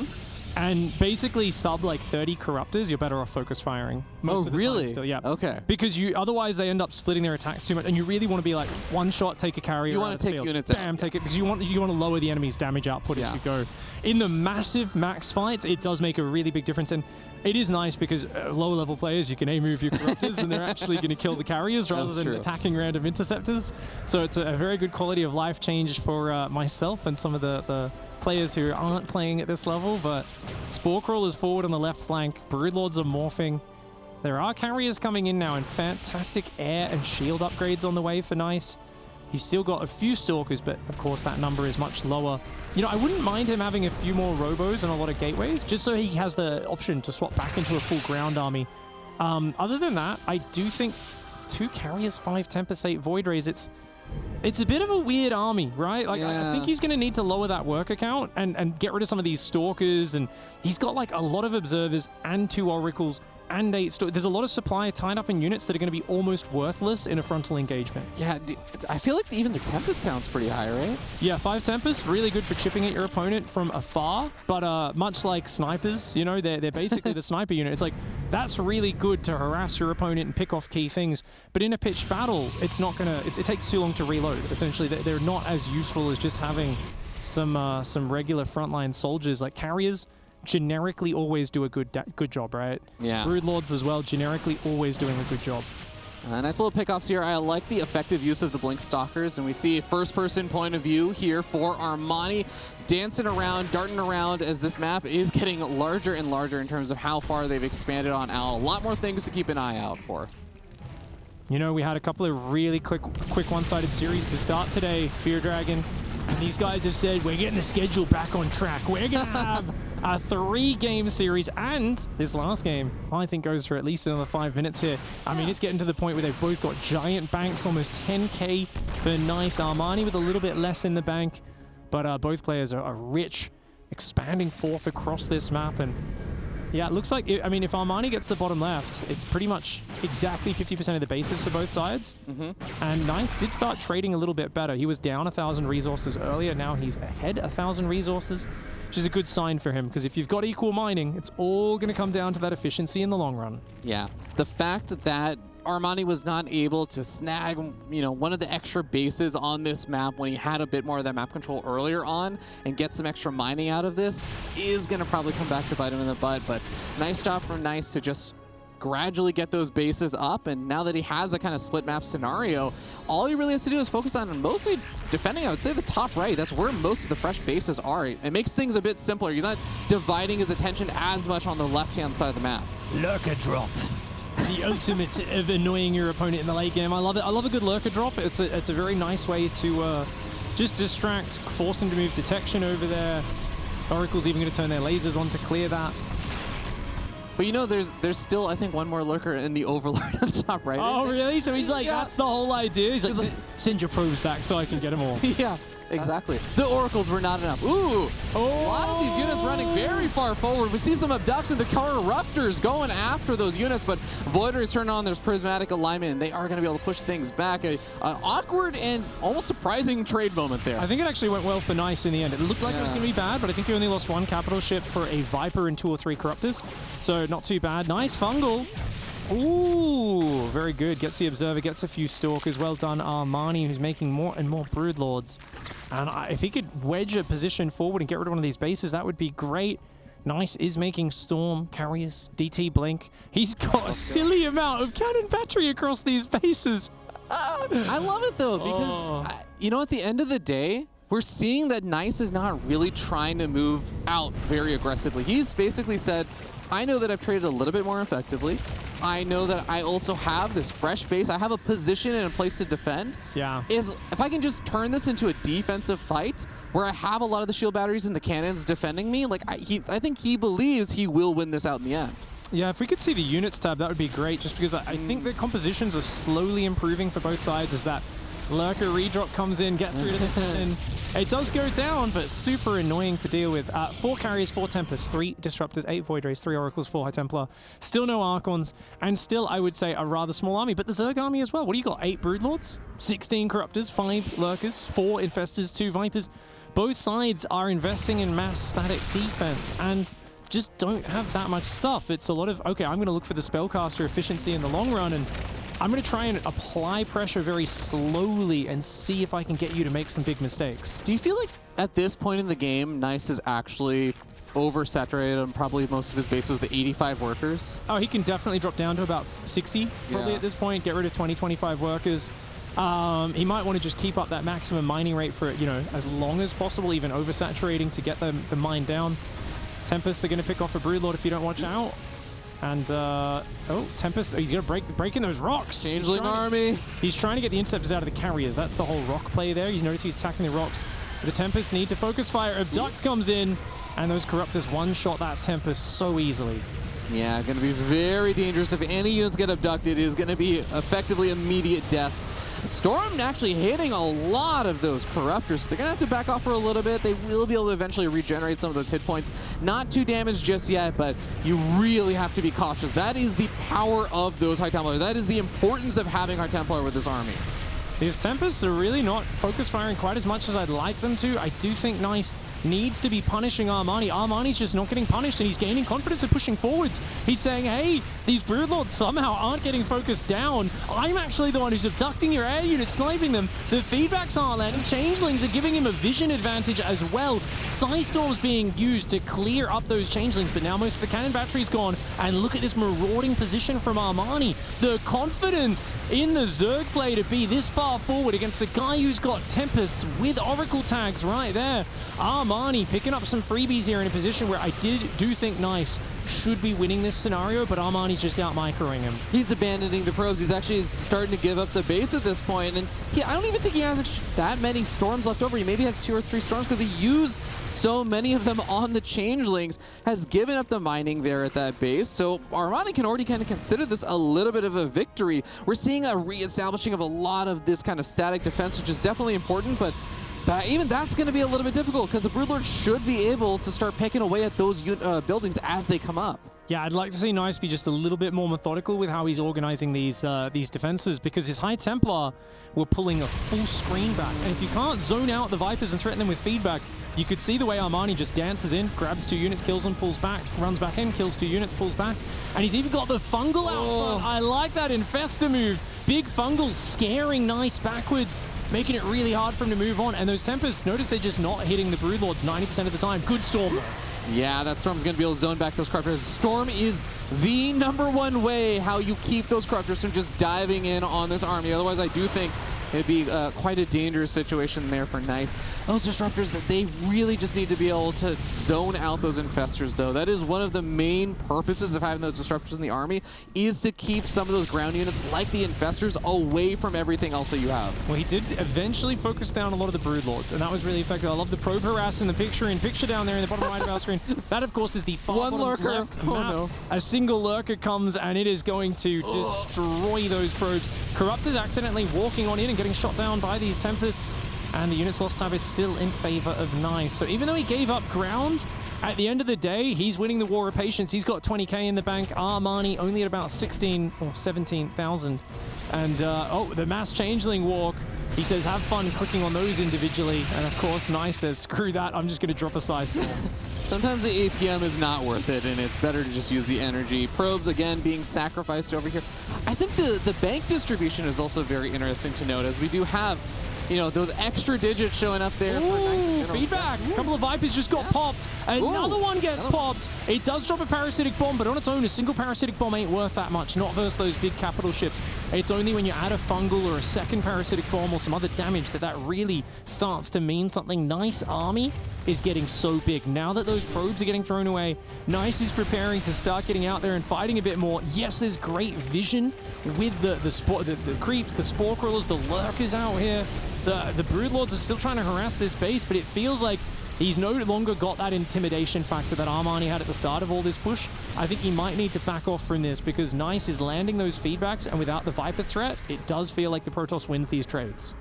and basically sub like 30 Corruptors, you're better off focus firing. Most of the time still, yeah. Okay. Because otherwise they end up splitting their attacks too much, and you really want to be like one shot, take a carrier. You want to take units out. Bam, take it, because you want to lower the enemy's damage output as you go. In the massive max fights, it does make a really big difference, and it is nice because lower level players, you can A-move your Corruptors and they're actually going to kill the carriers rather than attacking random Interceptors. So it's a very good quality of life change for myself and some of the players who aren't playing at this level. But Spore Crawler's forward on the left flank. Broodlords are morphing. There are carriers coming in now and fantastic air and shield upgrades on the way for Nice. He's still got a few Stalkers, but of course that number is much lower. I wouldn't mind him having a few more Robos and a lot of Gateways, just so he has the option to swap back into a full ground army. Other than that, I do think 2 carriers, 5 Tempest, 8 Void Rays, it's a bit of a weird army, right? Like, I think he's going to need to lower that worker count and get rid of some of these Stalkers, and he's got like a lot of Observers and 2 Oracles and 8 There's a lot of supply tied up in units that are going to be almost worthless in a frontal engagement. Yeah, I feel like even the Tempest count's pretty high, right? Yeah, 5 Tempest, really good for chipping at your opponent from afar, but much like snipers, they're basically the sniper unit. It's like, that's really good to harass your opponent and pick off key things, but in a pitched battle, it's not going to, it takes too long to reload. Essentially, they're not as useful as just having some regular frontline soldiers. Like carriers generically always do a good job, right? Yeah. Broodlords as well, generically always doing a good job. Nice little pickoffs here. I like the effective use of the Blink Stalkers, and we see a first-person point of view here for Armani, dancing around, darting around as this map is getting larger and larger in terms of how far they've expanded on out. A lot more things to keep an eye out for. You know, we had a couple of really quick one-sided series to start today, Fear Dragon. And these guys have said, we're getting the schedule back on track. We're going to have a 3-game series. And this last game, I think, goes for at least another 5 minutes here. I mean, it's getting to the point where they've both got giant banks, almost 10K for Nice. Armani with a little bit less in the bank. But both players are rich, expanding forth across this map. And yeah, it looks like, I mean, if Armani gets the bottom left, it's pretty much exactly 50% of the bases for both sides. And Nice did start trading a little bit better. He was down 1,000 resources earlier. Now he's ahead 1,000 resources, which is a good sign for him, because if you've got equal mining, it's all going to come down to that efficiency in the long run. Yeah. The fact that Armani was not able to snag, you know, one of the extra bases on this map when he had a bit more of that map control earlier on and get some extra mining out of this is going to probably come back to bite him in the butt. But nice job from Nice to just gradually get those bases up. And now that he has a kind of split map scenario, all he really has to do is focus on mostly defending, I would say, the top right. That's where most of the fresh bases are. It makes things a bit simpler. He's not dividing his attention as much on the left-hand side of the map. Lurker drop. The ultimate of annoying your opponent in the late game. I love it. I love a good lurker drop. It's a very nice way to just distract, force him to move detection over there. Oracle's even going to turn their lasers on to clear that. But you know, there's still, I think, one more lurker in the Overlord at the top right. Oh, really? So he's like, that's the whole idea? He's like, send your probes back so I can get them all. Yeah. Exactly. The oracles were not enough. Ooh! A lot of these units running very far forward. We see some abduction. The Corruptors going after those units, but Voider is turned on. There's prismatic alignment, and they are going to be able to push things back. An awkward and almost surprising trade moment there. I think it actually went well for Nice in the end. It looked like it was going to be bad, but I think he only lost 1 capital ship for a Viper and 2 or 3 Corruptors. So not too bad. Nice fungal. Ooh, very good. Gets the Observer, gets a few Stalkers. Well done, Armani, who's making more and more Broodlords. And if he could wedge a position forward and get rid of one of these bases, that would be great. Nice is making Storm, Carriers, DT Blink. He's got a silly amount of cannon battery across these bases. I love it, though, because, you know, at the end of the day, we're seeing that Nice is not really trying to move out very aggressively. He's basically said, I know that I've traded a little bit more effectively. I know that I also have this fresh base. I have a position and a place to defend. Yeah. If I can just turn this into a defensive fight where I have a lot of the shield batteries and the cannons defending me, like I think he believes he will win this out in the end. Yeah, if we could see the units tab, that would be great, just because I think the compositions are slowly improving for both sides as that Lurker redrop comes in, gets rid of the cannon. It does go down, but super annoying to deal with. 4 Carriers, 4 Tempests, 3 Disruptors, 8 Void Rays, 3 Oracles, 4 High Templar. Still no Archons, and still, I would say, a rather small army. But the Zerg army as well. What do you got? 8 Broodlords, 16 Corruptors, 5 Lurkers, 4 Infestors, 2 Vipers. Both sides are investing in mass static defense, and just don't have that much stuff. It's a lot of, okay, I'm going to look for the Spellcaster efficiency in the long run, and I'm going to try and apply pressure very slowly and see if I can get you to make some big mistakes. Do you feel like at this point in the game, Nice is actually oversaturated on probably most of his bases with 85 workers? Oh, he can definitely drop down to about 60 probably at this point, get rid of 20, 25 workers. He might want to just keep up that maximum mining rate for, you know, as long as possible, even oversaturating to get the mine down. Tempests are going to pick off a Broodlord if you don't watch out. And, oh, Tempest, he's going to break in those rocks. Changeling army. He's trying to get the Interceptors out of the Carriers. That's the whole rock play there. You notice he's attacking the rocks. But the Tempests need to focus fire. Abduct comes in, and those Corruptors one-shot that Tempest so easily. Yeah, going to be very dangerous. If any units get abducted, it is going to be effectively immediate death. Storm actually hitting a lot of those Corruptors, so they're going to have to back off for a little bit. They will be able to eventually regenerate some of those hit points. Not too damaged just yet, but you really have to be cautious. That is the power of those High Templar. That is the importance of having High Templar with this army. These Tempests are really not focus firing quite as much as I'd like them to. I do think Nice needs to be punishing Armani. Armani's just not getting punished, and he's gaining confidence and pushing forwards. He's saying, hey, these Broodlords somehow aren't getting focused down. I'm actually the one who's abducting your air unit, sniping them. The feedbacks aren't landing. Changelings are giving him a vision advantage as well. Psystorm's being used to clear up those Changelings, but now most of the cannon battery's gone. And look at this marauding position from Armani. The confidence in the Zerg play to be this far forward against a guy who's got Tempests with Oracle tags right there. Armani picking up some freebies here in a position where I do think Nice should be winning this scenario, but Armani's just out microing him. He's abandoning the probes. He's actually starting to give up the base at this point, and I don't even think he has that many storms left over. He maybe has 2 or 3 storms because he used so many of them on the changelings, has given up the mining there at that base. So Armani can already kind of consider this a little bit of a victory. We're seeing a reestablishing of a lot of this kind of static defense, which is definitely important, but even that's going to be a little bit difficult because the Broodlord should be able to start picking away at those buildings as they come up. Yeah, I'd like to see Nice be just a little bit more methodical with how he's organizing these defenses, because his High Templar were pulling a full screen back. And if you can't zone out the Vipers and threaten them with feedback, you could see the way Armani just dances in, grabs 2 units, kills them, pulls back, runs back in, kills 2 units, pulls back. And he's even got the Fungal out front. I like that Infesta move. Big Fungals scaring Nice backwards, making it really hard for him to move on. And those Tempests, notice they're just not hitting the Broodlords 90% of the time. Good Storm, though. Yeah, that Storm's going to be able to zone back those Corruptors. Storm is the #1 way how you keep those Corruptors from just diving in on this army. Otherwise, I do think it'd be quite a dangerous situation there for Nice. Those Disruptors, that they really just need to be able to zone out those Infestors, though. That is one of the main purposes of having those Disruptors in the army, is to keep some of those ground units, like the Infestors, away from everything else that you have. Well, he did eventually focus down a lot of the Broodlords, and that was really effective. I love the probe harass in the picture down there in the bottom right of our screen. That, of course, is the far One lurker. left map. Oh, no. A single lurker comes, and it is going to destroy those probes. Corruptors accidentally walking on in and getting shot down by these Tempests, and the units lost tab is still in favor of Nice. So even though he gave up ground, at the end of the day, he's winning the War of Patience. He's got 20k in the bank. Armani only at about 16 or 17,000. And the mass changeling walk. He says, have fun clicking on those individually. And of course, Nice says, screw that, I'm just going to drop a size storm. Sometimes the APM is not worth it, and it's better to just use the energy. Probes, again, being sacrificed over here. I think the bank distribution is also very interesting to note, as we do have, you know, those extra digits showing up there. Ooh, feedback. A couple of Vipers just got popped. Another one gets popped. It does drop a parasitic bomb, but on its own, a single parasitic bomb ain't worth that much. Not versus those big capital ships. It's only when you add a fungal or a second parasitic bomb or some other damage that really starts to mean something. Nice army is getting so big. Now that those probes are getting thrown away, Nice is preparing to start getting out there and fighting a bit more. Yes, there's great vision with the creeps, the spore crawlers, the lurkers out here. The Broodlords are still trying to harass this base, but it feels like he's no longer got that intimidation factor that Armani had at the start of all this push. I think he might need to back off from this, because Nice is landing those feedbacks, and without the Viper threat, it does feel like the Protoss wins these trades.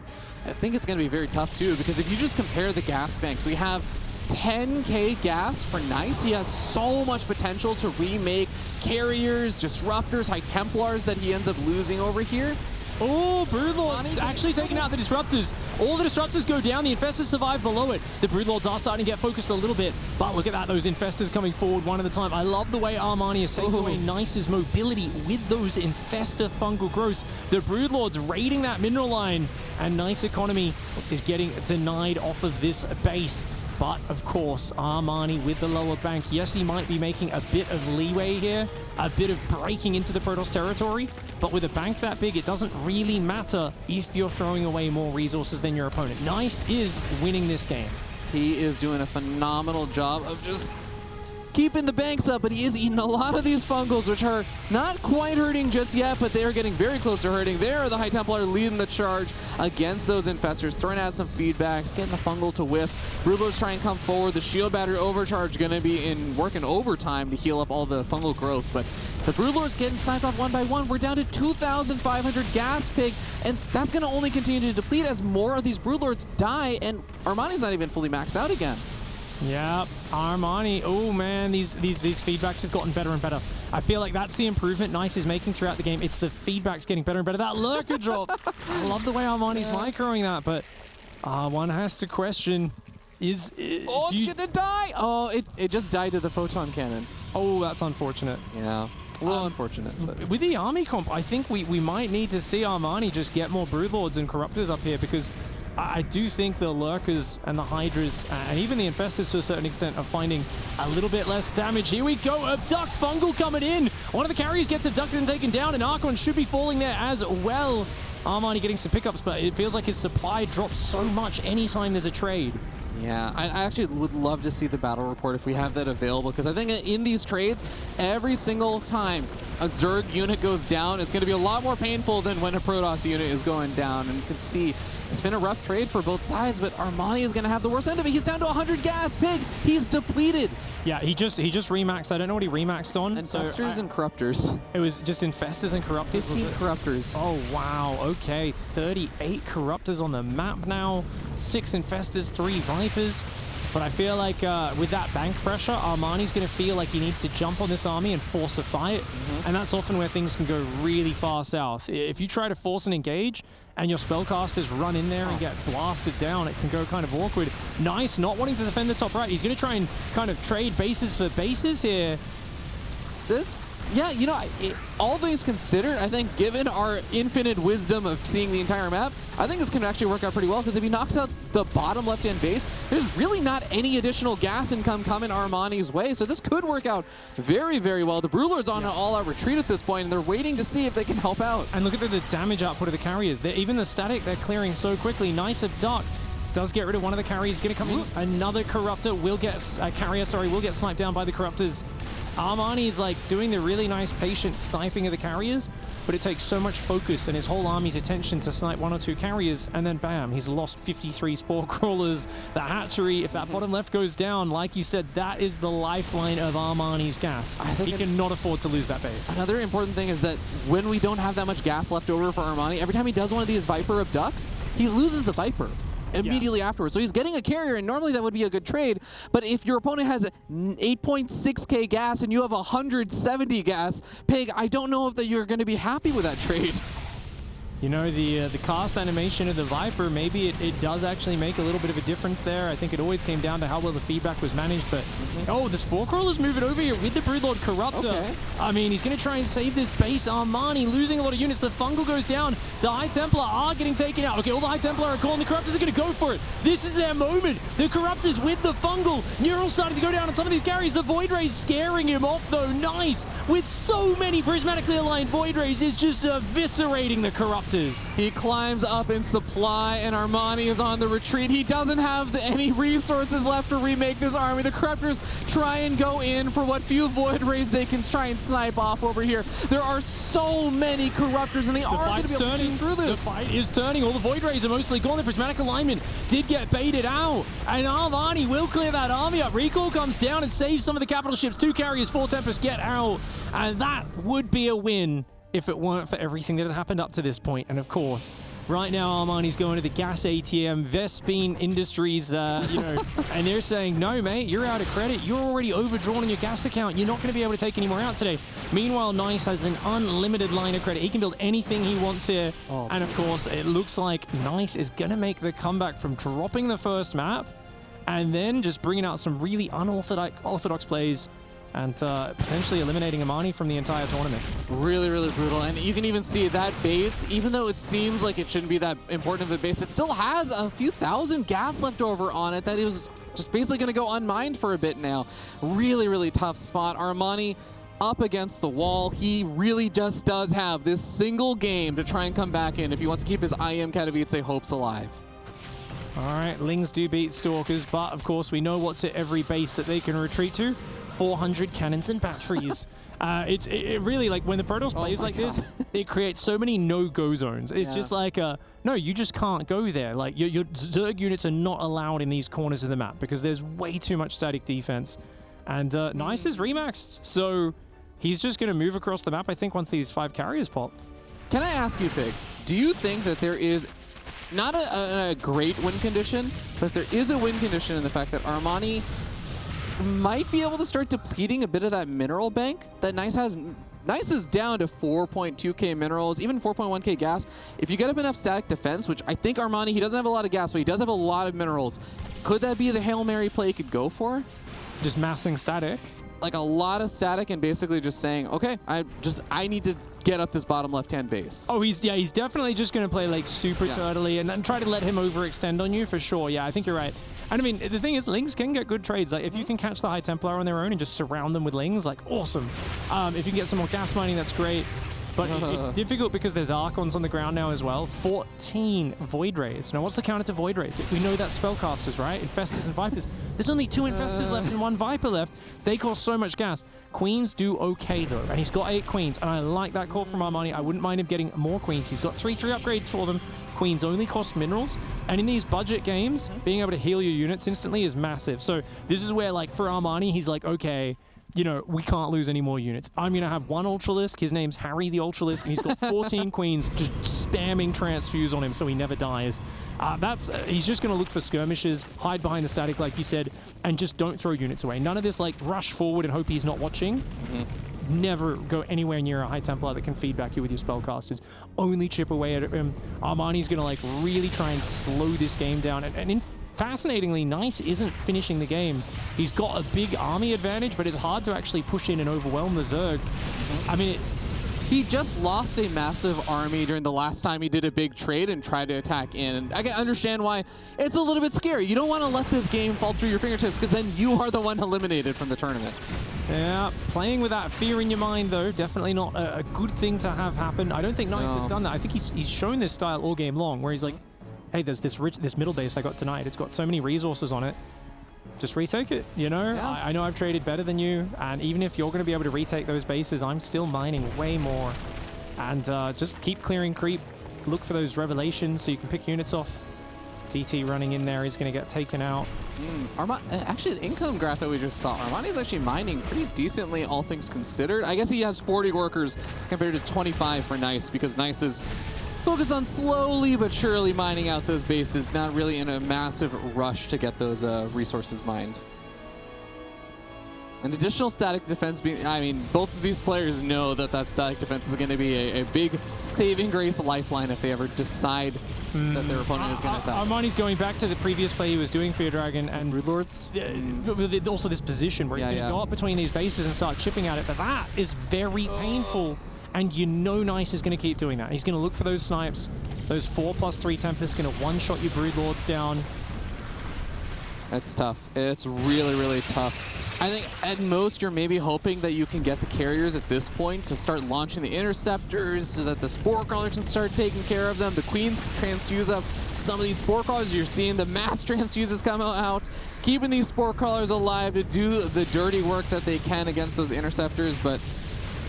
I think it's going to be very tough, too, because if you just compare the gas banks, we have 10k gas for Nice. He has so much potential to remake carriers, disruptors, High Templars that he ends up losing over here. Oh, Broodlords actually taking out the Disruptors. All the Disruptors go down. The Infestors survive below it. The Broodlords are starting to get focused a little bit. But look at that, those Infestors coming forward one at a time. I love the way Armani is taking away Nice's mobility with those Infestor fungal growths. The Broodlords raiding that mineral line. And Nice economy is getting denied off of this base. But, of course, Armani with the lower bank. Yes, he might be making a bit of leeway here, a bit of breaking into the Protoss territory, but with a bank that big, it doesn't really matter if you're throwing away more resources than your opponent. Nice is winning this game. He is doing a phenomenal job of just keeping the banks up, but he is eating a lot of these fungals, which are not quite hurting just yet, but they are getting very close to hurting. There, the High Templar leading the charge against those Infestors, throwing out some feedbacks, getting the fungal to whiff. Broodlords try and come forward. The shield battery overcharge going to be working overtime to heal up all the fungal growths, but the Broodlords getting sniped off one by one. We're down to 2,500 gas pig, and that's going to only continue to deplete as more of these Broodlords die, and Armani's not even fully maxed out again. Yeah, Armani. Oh man, these feedbacks have gotten better and better. I feel like that's the improvement Nice is making throughout the game. It's the feedbacks getting better and better. That lurker drop. I love the way Armani's microing that, but one has to question: it's gonna die. Oh, it just died to the photon cannon. Oh, that's unfortunate. Yeah. A little unfortunate. But. With the army comp, I think we might need to see Armani just get more Broodlords and Corruptors up here, because I do think the Lurkers and the Hydras, and even the Infestors to a certain extent, are finding a little bit less damage. Here we go, Abduct Fungal coming in. One of the carriers gets abducted and taken down, and Archon should be falling there as well. Armani getting some pickups, but it feels like his supply drops so much anytime there's a trade. Yeah, I actually would love to see the battle report if we have that available, because I think in these trades, every single time a Zerg unit goes down, it's going to be a lot more painful than when a Protoss unit is going down. And you can see it's been a rough trade for both sides, but Armani is going to have the worst end of it. He's down to 100 gas. Pig, he's depleted. Yeah, he just remaxed. I don't know what he remaxed on. Infestors and Corruptors. It was just Infestors and Corruptors. 15 Corruptors. Oh, wow. Okay, 38 Corruptors on the map now. 6 Infestors, 3 Vipers. But I feel like with that bank pressure, Armani's going to feel like he needs to jump on this army and force a fight. And that's often where things can go really far south. If you try to force an engage and your spellcasters run in there and get blasted down, it can go kind of awkward. Nice, not wanting to defend the top right. He's going to try and kind of trade bases for bases here. Yeah, you know, all things considered, I think given our infinite wisdom of seeing the entire map, I think this can actually work out pretty well, because if he knocks out the bottom left-hand base, there's really not any additional gas income coming Armani's way, so this could work out very, very well. The Brewlord's on an all-out retreat at this point, and they're waiting to see if they can help out. And look at the damage output of the carriers. Even the static, they're clearing so quickly. Nice of ducked. Does get rid of one of the carriers. Going to come in. Another Corruptor will get, will get sniped down by the Corruptors. Armani is like doing the really nice patient sniping of the carriers, but it takes so much focus and his whole army's attention to snipe 1 or 2 carriers, and then bam, he's lost 53 Spore Crawlers. The hatchery, if that bottom left goes down, like you said, that is the lifeline of Armani's gas. He cannot afford to lose that base. Another important thing is that when we don't have that much gas left over for Armani, every time he does one of these Viper abducts, he loses the Viper immediately afterwards. So he's getting a carrier, and normally that would be a good trade, but if your opponent has 8.6k gas and you have 170 gas, Pig, I don't know if that you're going to be happy with that trade. You know, the cast animation of the Viper, maybe it does actually make a little bit of a difference there. I think it always came down to how well the feedback was managed, but oh, the Spore Crawler's moving over here with the Broodlord Corruptor. Okay. I mean, he's going to try and save this base. Armani losing a lot of units. The Fungal goes down. The High Templar are getting taken out. Okay, all the High Templar are gone. The Corruptors are going to go for it. This is their moment. The Corruptors with the Fungal. Neural's starting to go down on some of these carries. The Void Ray's scaring him off, though. Nice. With so many prismatically aligned Void Rays, is just eviscerating the Corruptors. He climbs up in supply, and Armani is on the retreat. He doesn't have any resources left to remake this army. The Corruptors try and go in for what few Void Rays they can try and snipe off over here. There are so many Corruptors, and they are going to be able to shoot through this. The fight is turning. All the Void Rays are mostly gone. The prismatic alignment did get baited out, and Armani will clear that army up. Recall comes down and saves some of the capital ships. 2 carriers, 4 Tempests get out, and that would be a win if it weren't for everything that had happened up to this point. And of course, right now Armani's going to the gas ATM, Vespine Industries, and they're saying, no, mate, you're out of credit. You're already overdrawn on your gas account. You're not going to be able to take any more out today. Meanwhile, Nice has an unlimited line of credit. He can build anything he wants here. And of course, it looks like Nice is going to make the comeback from dropping the first map and then just bringing out some really unorthodox plays and potentially eliminating Armani from the entire tournament. Really, really brutal. And you can even see that base, even though it seems like it shouldn't be that important of a base, it still has a few thousand gas left over on it that it was just basically going to go unmined for a bit now. Really, really tough spot. Armani up against the wall. He really just does have this single game to try and come back in if he wants to keep his IEM Katowice hopes alive. All right, Lings do beat Stalkers, but of course we know what's at every base that they can retreat to. 400 cannons and batteries. It really, like, when the Protoss plays like this, it creates so many no-go zones. It's just like, no, you just can't go there. Like, your Zerg units are not allowed in these corners of the map because there's way too much static defense. And Nice is remaxed, so he's just going to move across the map, I think, once these 5 carriers popped. Can I ask you, Pig, do you think that there is not a great win condition, but there is a win condition in the fact that Armani might be able to start depleting a bit of that mineral bank that Nice has? Nice is down to 4.2k minerals, even 4.1k gas. If you get up enough static defense, which I think Armani, he doesn't have a lot of gas, but he does have a lot of minerals. Could that be the Hail Mary play he could go for? Just massing static? Like a lot of static and basically just saying, okay, I need to get up this bottom left-hand base. Oh, he's definitely just going to play like super turtly and then try to let him overextend on you for sure. Yeah, I think you're right. And I mean, the thing is, Lings can get good trades. Like, if you can catch the High Templar on their own and just surround them with Lings, like, awesome. If you can get some more gas mining, that's great. But it's difficult because there's Archons on the ground now as well. 14 Void Rays. Now, what's the counter to Void Rays? We know that's Spellcasters, right? Infestors and Vipers. There's only 2 Infestors left and 1 Viper left. They cost so much gas. Queens do okay, though. And he's got 8 Queens. And I like that call from Armani. I wouldn't mind him getting more Queens. He's got 3 upgrades for them. Queens only cost minerals. And in these budget games, being able to heal your units instantly is massive. So this is where, like, for Armani, he's like, okay, you know, we can't lose any more units. I'm going to have 1 Ultralisk. His name's Harry the Ultralisk, and he's got 14 Queens just spamming Transfuse on him so he never dies. He's just going to look for skirmishes, hide behind the static, like you said, and just don't throw units away. None of this, like, rush forward and hope he's not watching. Never go anywhere near a High Templar that can feedback you with your spellcasters. Only chip away at him. Armani's going to, like, really try and slow this game down. Fascinatingly, Nice isn't finishing the game. He's got a big army advantage, but it's hard to actually push in and overwhelm the Zerg. I mean, he just lost a massive army during the last time he did a big trade and tried to attack in. And I can understand why it's a little bit scary. You don't want to let this game fall through your fingertips because then you are the one eliminated from the tournament. Yeah, playing with that fear in your mind, though, definitely not a good thing to have happen. I don't think Nice has done that. I think he's shown this style all game long, where he's like, hey, there's this middle base I got tonight. It's got so many resources on it. Just retake it, you know? Yeah. I know I've traded better than you, and even if you're going to be able to retake those bases, I'm still mining way more. And just keep clearing creep. Look for those revelations so you can pick units off. DT running in there is going to get taken out. Actually, the income graph that we just saw, Armani's actually mining pretty decently, all things considered. I guess he has 40 workers compared to 25 for Nice, because Nice is focused on slowly but surely mining out those bases, not really in a massive rush to get those resources mined. An additional static defense being, I mean, both of these players know that that static defense is going to be a big saving grace lifeline if they ever decide that their opponent is going to attack. Armani's going back to the previous play he was doing Fear Dragon and Broodlords. Also this position where he's going to go up between these bases and start chipping at it, but that is very painful. And you know Nice is going to keep doing that. He's going to look for those snipes. Those 4+3 Tempests going to one-shot your Broodlords down. That's tough. It's really, really tough. I think at most you're maybe hoping that you can get the carriers at this point to start launching the interceptors so that the Spore Crawlers can start taking care of them. The Queens can transfuse up some of these Spore Crawlers. You're seeing the mass transfuses come out, keeping these Spore Crawlers alive to do the dirty work that they can against those interceptors, but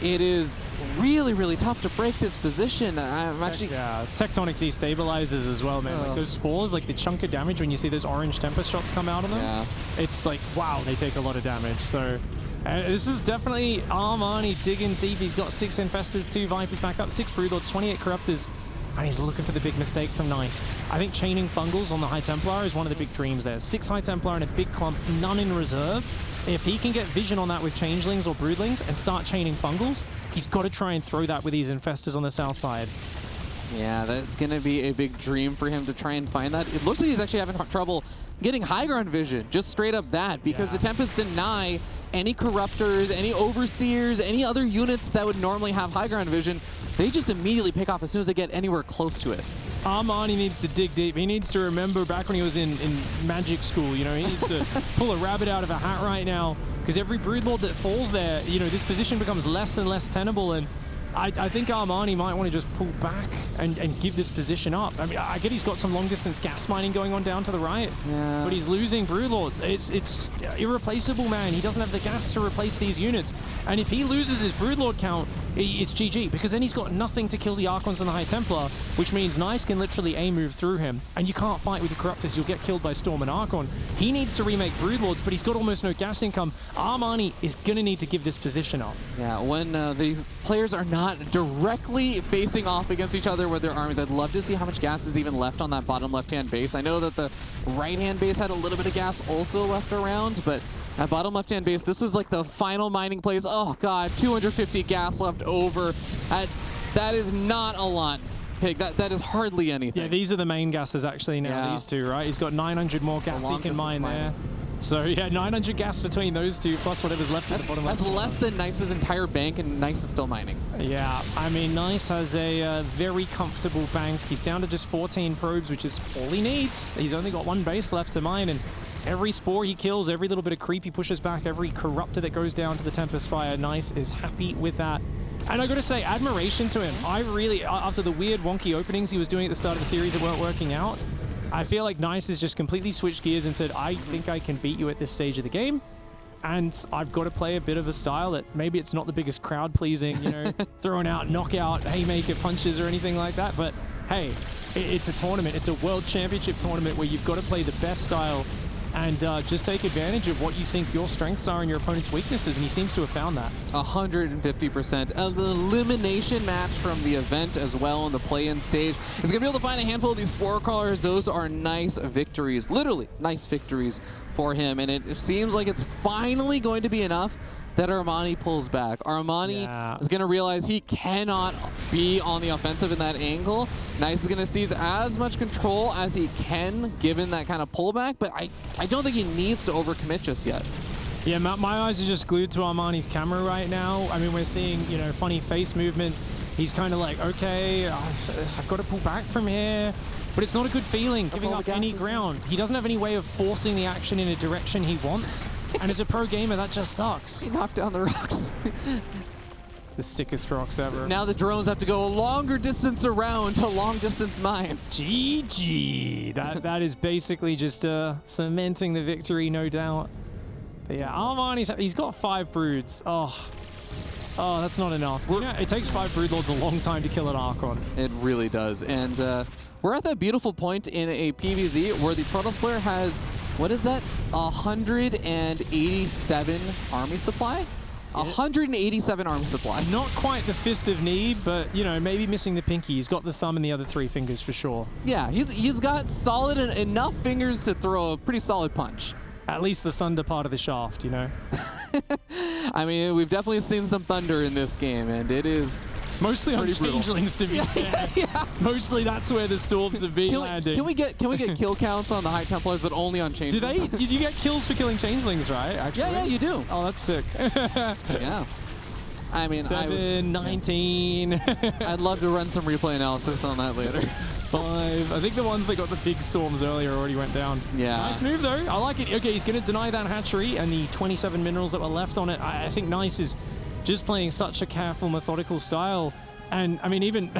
it is really, really tough to break this position. I'm actually... Yeah, Tectonic destabilizes as well, man. Like those spores, like the chunk of damage when you see those orange Tempest shots come out of them, it's like, wow, they take a lot of damage. So this is definitely Armani digging deep. He's got 6 Infestors, 2 Vipers back up, 6 Broodlords, 28 Corruptors, and he's looking for the big mistake from Nice. I think chaining Fungals on the High Templar is one of the big dreams there. 6 High Templar and a big clump, none in reserve. If he can get vision on that with Changelings or Broodlings and start chaining Fungals, he's got to try and throw that with these Infestors on the south side. Yeah, that's going to be a big dream for him to try and find that. It looks like he's actually having trouble getting high ground vision, just straight up that, because the Tempests deny any Corruptors, any Overseers, any other units that would normally have high ground vision. They just immediately pick off as soon as they get anywhere close to it. Armani needs to dig deep. He needs to remember back when he was in magic school, you know, he needs to pull a rabbit out of a hat right now, because every Broodlord that falls there, you know, this position becomes less and less tenable, and I think Armani might want to just pull back and give this position up. I mean, I get he's got some long-distance gas mining going on down to the right, but he's losing Broodlords. It's irreplaceable, man. He doesn't have the gas to replace these units. And if he loses his Broodlord count, it's GG, because then he's got nothing to kill the Archons and the High Templar, which means Nice can literally A-move through him, and you can't fight with the Corruptors. You'll get killed by Storm and Archon. He needs to remake Broodlords, but he's got almost no gas income. Armani is going to need to give this position up. Yeah, when the players are not directly facing off against each other with their armies, I'd love to see how much gas is even left on that bottom left-hand base. I know that the right-hand base had a little bit of gas also left around, but at bottom left-hand base, this is like the final mining place. Oh god, 250 gas left over. That is not a lot, Pig. That is hardly anything. Yeah, these are the main gases actually now, these two, right? He's got 900 more gas he can mine there. So yeah, 900 gas between those two, plus whatever's left at the bottom left. That's less than Nice's entire bank, and Nice is still mining. Yeah, I mean, Nice has a very comfortable bank. He's down to just 14 probes, which is all he needs. He's only got 1 base left to mine, and every Spore he kills, every little bit of creep he pushes back, every Corruptor that goes down to the Tempest Fire, Nice is happy with that. And I gotta say, admiration to him. I really, after the weird wonky openings he was doing at the start of the series that weren't working out, I feel like Nice has just completely switched gears and said, I think I can beat you at this stage of the game. And I've got to play a bit of a style that maybe it's not the biggest crowd-pleasing, you know, throwing out knockout haymaker punches or anything like that. But hey, it's a tournament. It's a world championship tournament where you've got to play the best style and just take advantage of what you think your strengths are and your opponent's weaknesses, and he seems to have found that. 150%. An elimination match from the event as well on the play-in stage. He's going to be able to find a handful of these 4 callers. Those are nice victories, literally nice victories for him, and it seems like it's finally going to be enough that Armani pulls back. Armani is going to realize he cannot be on the offensive in that angle. Nice is going to seize as much control as he can, given that kind of pullback, but I don't think he needs to overcommit just yet. Yeah, my eyes are just glued to Armani's camera right now. I mean, we're seeing, you know, funny face movements. He's kind of like, okay, I've got to pull back from here. But it's not a good feeling, giving up any ground. He doesn't have any way of forcing the action in a direction he wants. And as a pro gamer, that just sucks. He knocked down the rocks. The sickest rocks ever. Now the drones have to go a longer distance around to long distance mine. GG. That is basically just cementing the victory, no doubt. But yeah, Armani's, he's got 5 broods. Oh, that's not enough. You know, it takes 5 broodlords a long time to kill an Archon. It really does. And we're at that beautiful point in a PvZ where the Protoss player has, what is that? 187 army supply? 187 army supply. Not quite the fist of need, but, you know, maybe missing the pinky. He's got the thumb and the other 3 fingers for sure. Yeah, he's got solid enough fingers to throw a pretty solid punch. At least the thunder part of the shaft, you know? I mean, we've definitely seen some thunder in this game, and it is mostly on changelings, to be fair. Yeah. Mostly that's where the storms have been landing. Can we get kill counts on the High Templars, but only on changelings? Did you get kills for killing changelings, right? Actually? Yeah, you do. Oh, that's sick. Yeah. I mean, 7, 19. I'd love to run some replay analysis on that later. 5. I think the ones that got the big storms earlier already went down. Yeah. Nice move, though. I like it. Okay, he's going to deny that hatchery and the 27 minerals that were left on it. I think Nice is just playing such a careful, methodical style. And, I mean, even...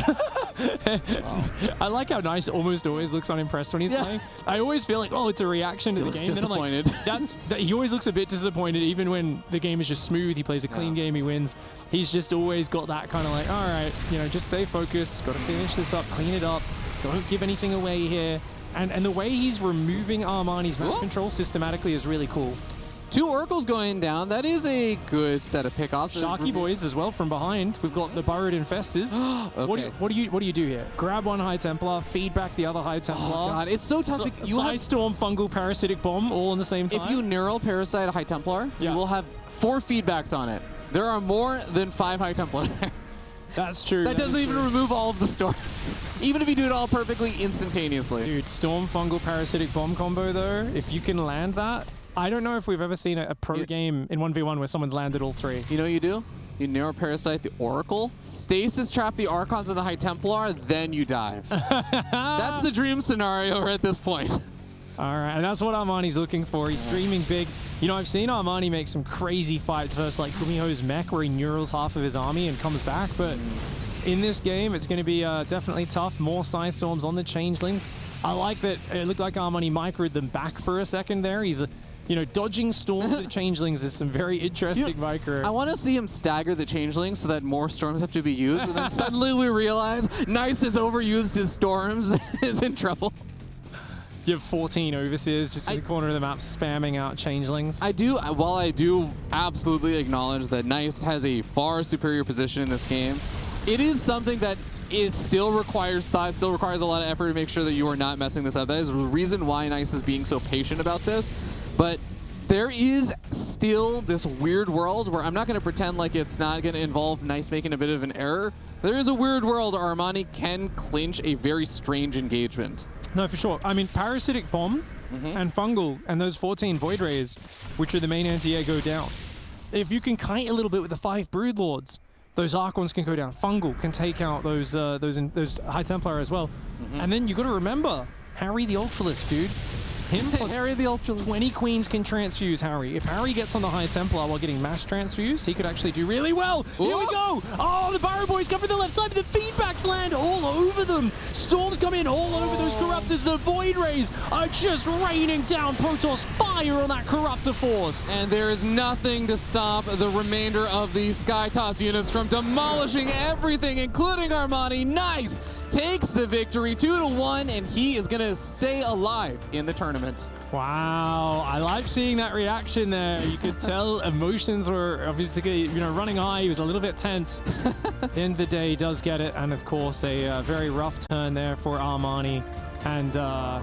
I like how Nice almost always looks unimpressed when he's playing. I always feel like, oh, it's a reaction to the game. Disappointed. And I'm like, he always looks a bit disappointed, even when the game is just smooth. He plays a clean game, he wins. He's just always got that kind of like, all right, you know, just stay focused. Got to finish this up, clean it up. Don't give anything away here. And the way he's removing Armani's map control systematically is really cool. 2 Oracles going down. That is a good set of pickoffs. Sharky boys as well from behind. We've got the burrowed infestors. Okay. What do you do here? Grab one High Templar, feed back the other High Templar. Oh god, it's so tough. Storm, fungal, parasitic bomb, all in the same time. If you neural parasite a High Templar, you will have 4 feedbacks on it. There are more than 5 High Templar there. That's true. That doesn't even remove all of the storms. Even if you do it all perfectly instantaneously. Dude, storm, fungal, parasitic bomb combo though, if you can land that, I don't know if we've ever seen a pro game in 1v1 where someone's landed all 3. You know what you do? You neuroparasite the Oracle, stasis trap the Archons and the High Templar, then you dive. That's the dream scenario at this point. All right, and that's what Armani's looking for. He's dreaming big. You know, I've seen Armani make some crazy fights versus like Kumiho's mech where he neurals half of his army and comes back, but in this game, it's going to be definitely tough. More Side Storms on the Changelings. I like that it looked like Armani microed them back for a second there. He's, you know, dodging storms with Changelings is some very interesting micro. I want to see him stagger the Changelings so that more storms have to be used, and then suddenly we realize Nice has overused his storms, is in trouble. You have 14 Overseers just in the corner of the map spamming out Changelings. While I do absolutely acknowledge that Nice has a far superior position in this game, it is something that it still requires thought, still requires a lot of effort to make sure that you are not messing this up. That is the reason why Nice is being so patient about this. But there is still this weird world where I'm not going to pretend like it's not going to involve Nice making a bit of an error. There is a weird world where Armani can clinch a very strange engagement. No, for sure. I mean, Parasitic Bomb and Fungal and those 14 Void Rays, which are the main anti-air, go down. If you can kite a little bit with the 5 Broodlords, those Archons can go down. Fungal can take out those High Templar as well. And then you got to remember, Harry the Ultralisk, dude. him plus Harry the Ultra. 20 queens can transfuse Harry. If Harry gets on the high Templar while getting mass transfused, he could actually do really well. Here we go. Oh, the Barrow Boys come from the left side, but the feedbacks land all over them. Storms come in all over those Corruptors. The Void Rays are just raining down Protoss fire on that Corruptor force. And there is nothing to stop the remainder of these Sky Toss units from demolishing everything, including Armani. Nice! Takes the victory 2-1, and he is going to stay alive in the tournament. Wow, I like seeing that reaction there. You could tell emotions were obviously, running high. He was a little bit tense. End of the day, he does get it. And of course, a very rough turn there for Armani. And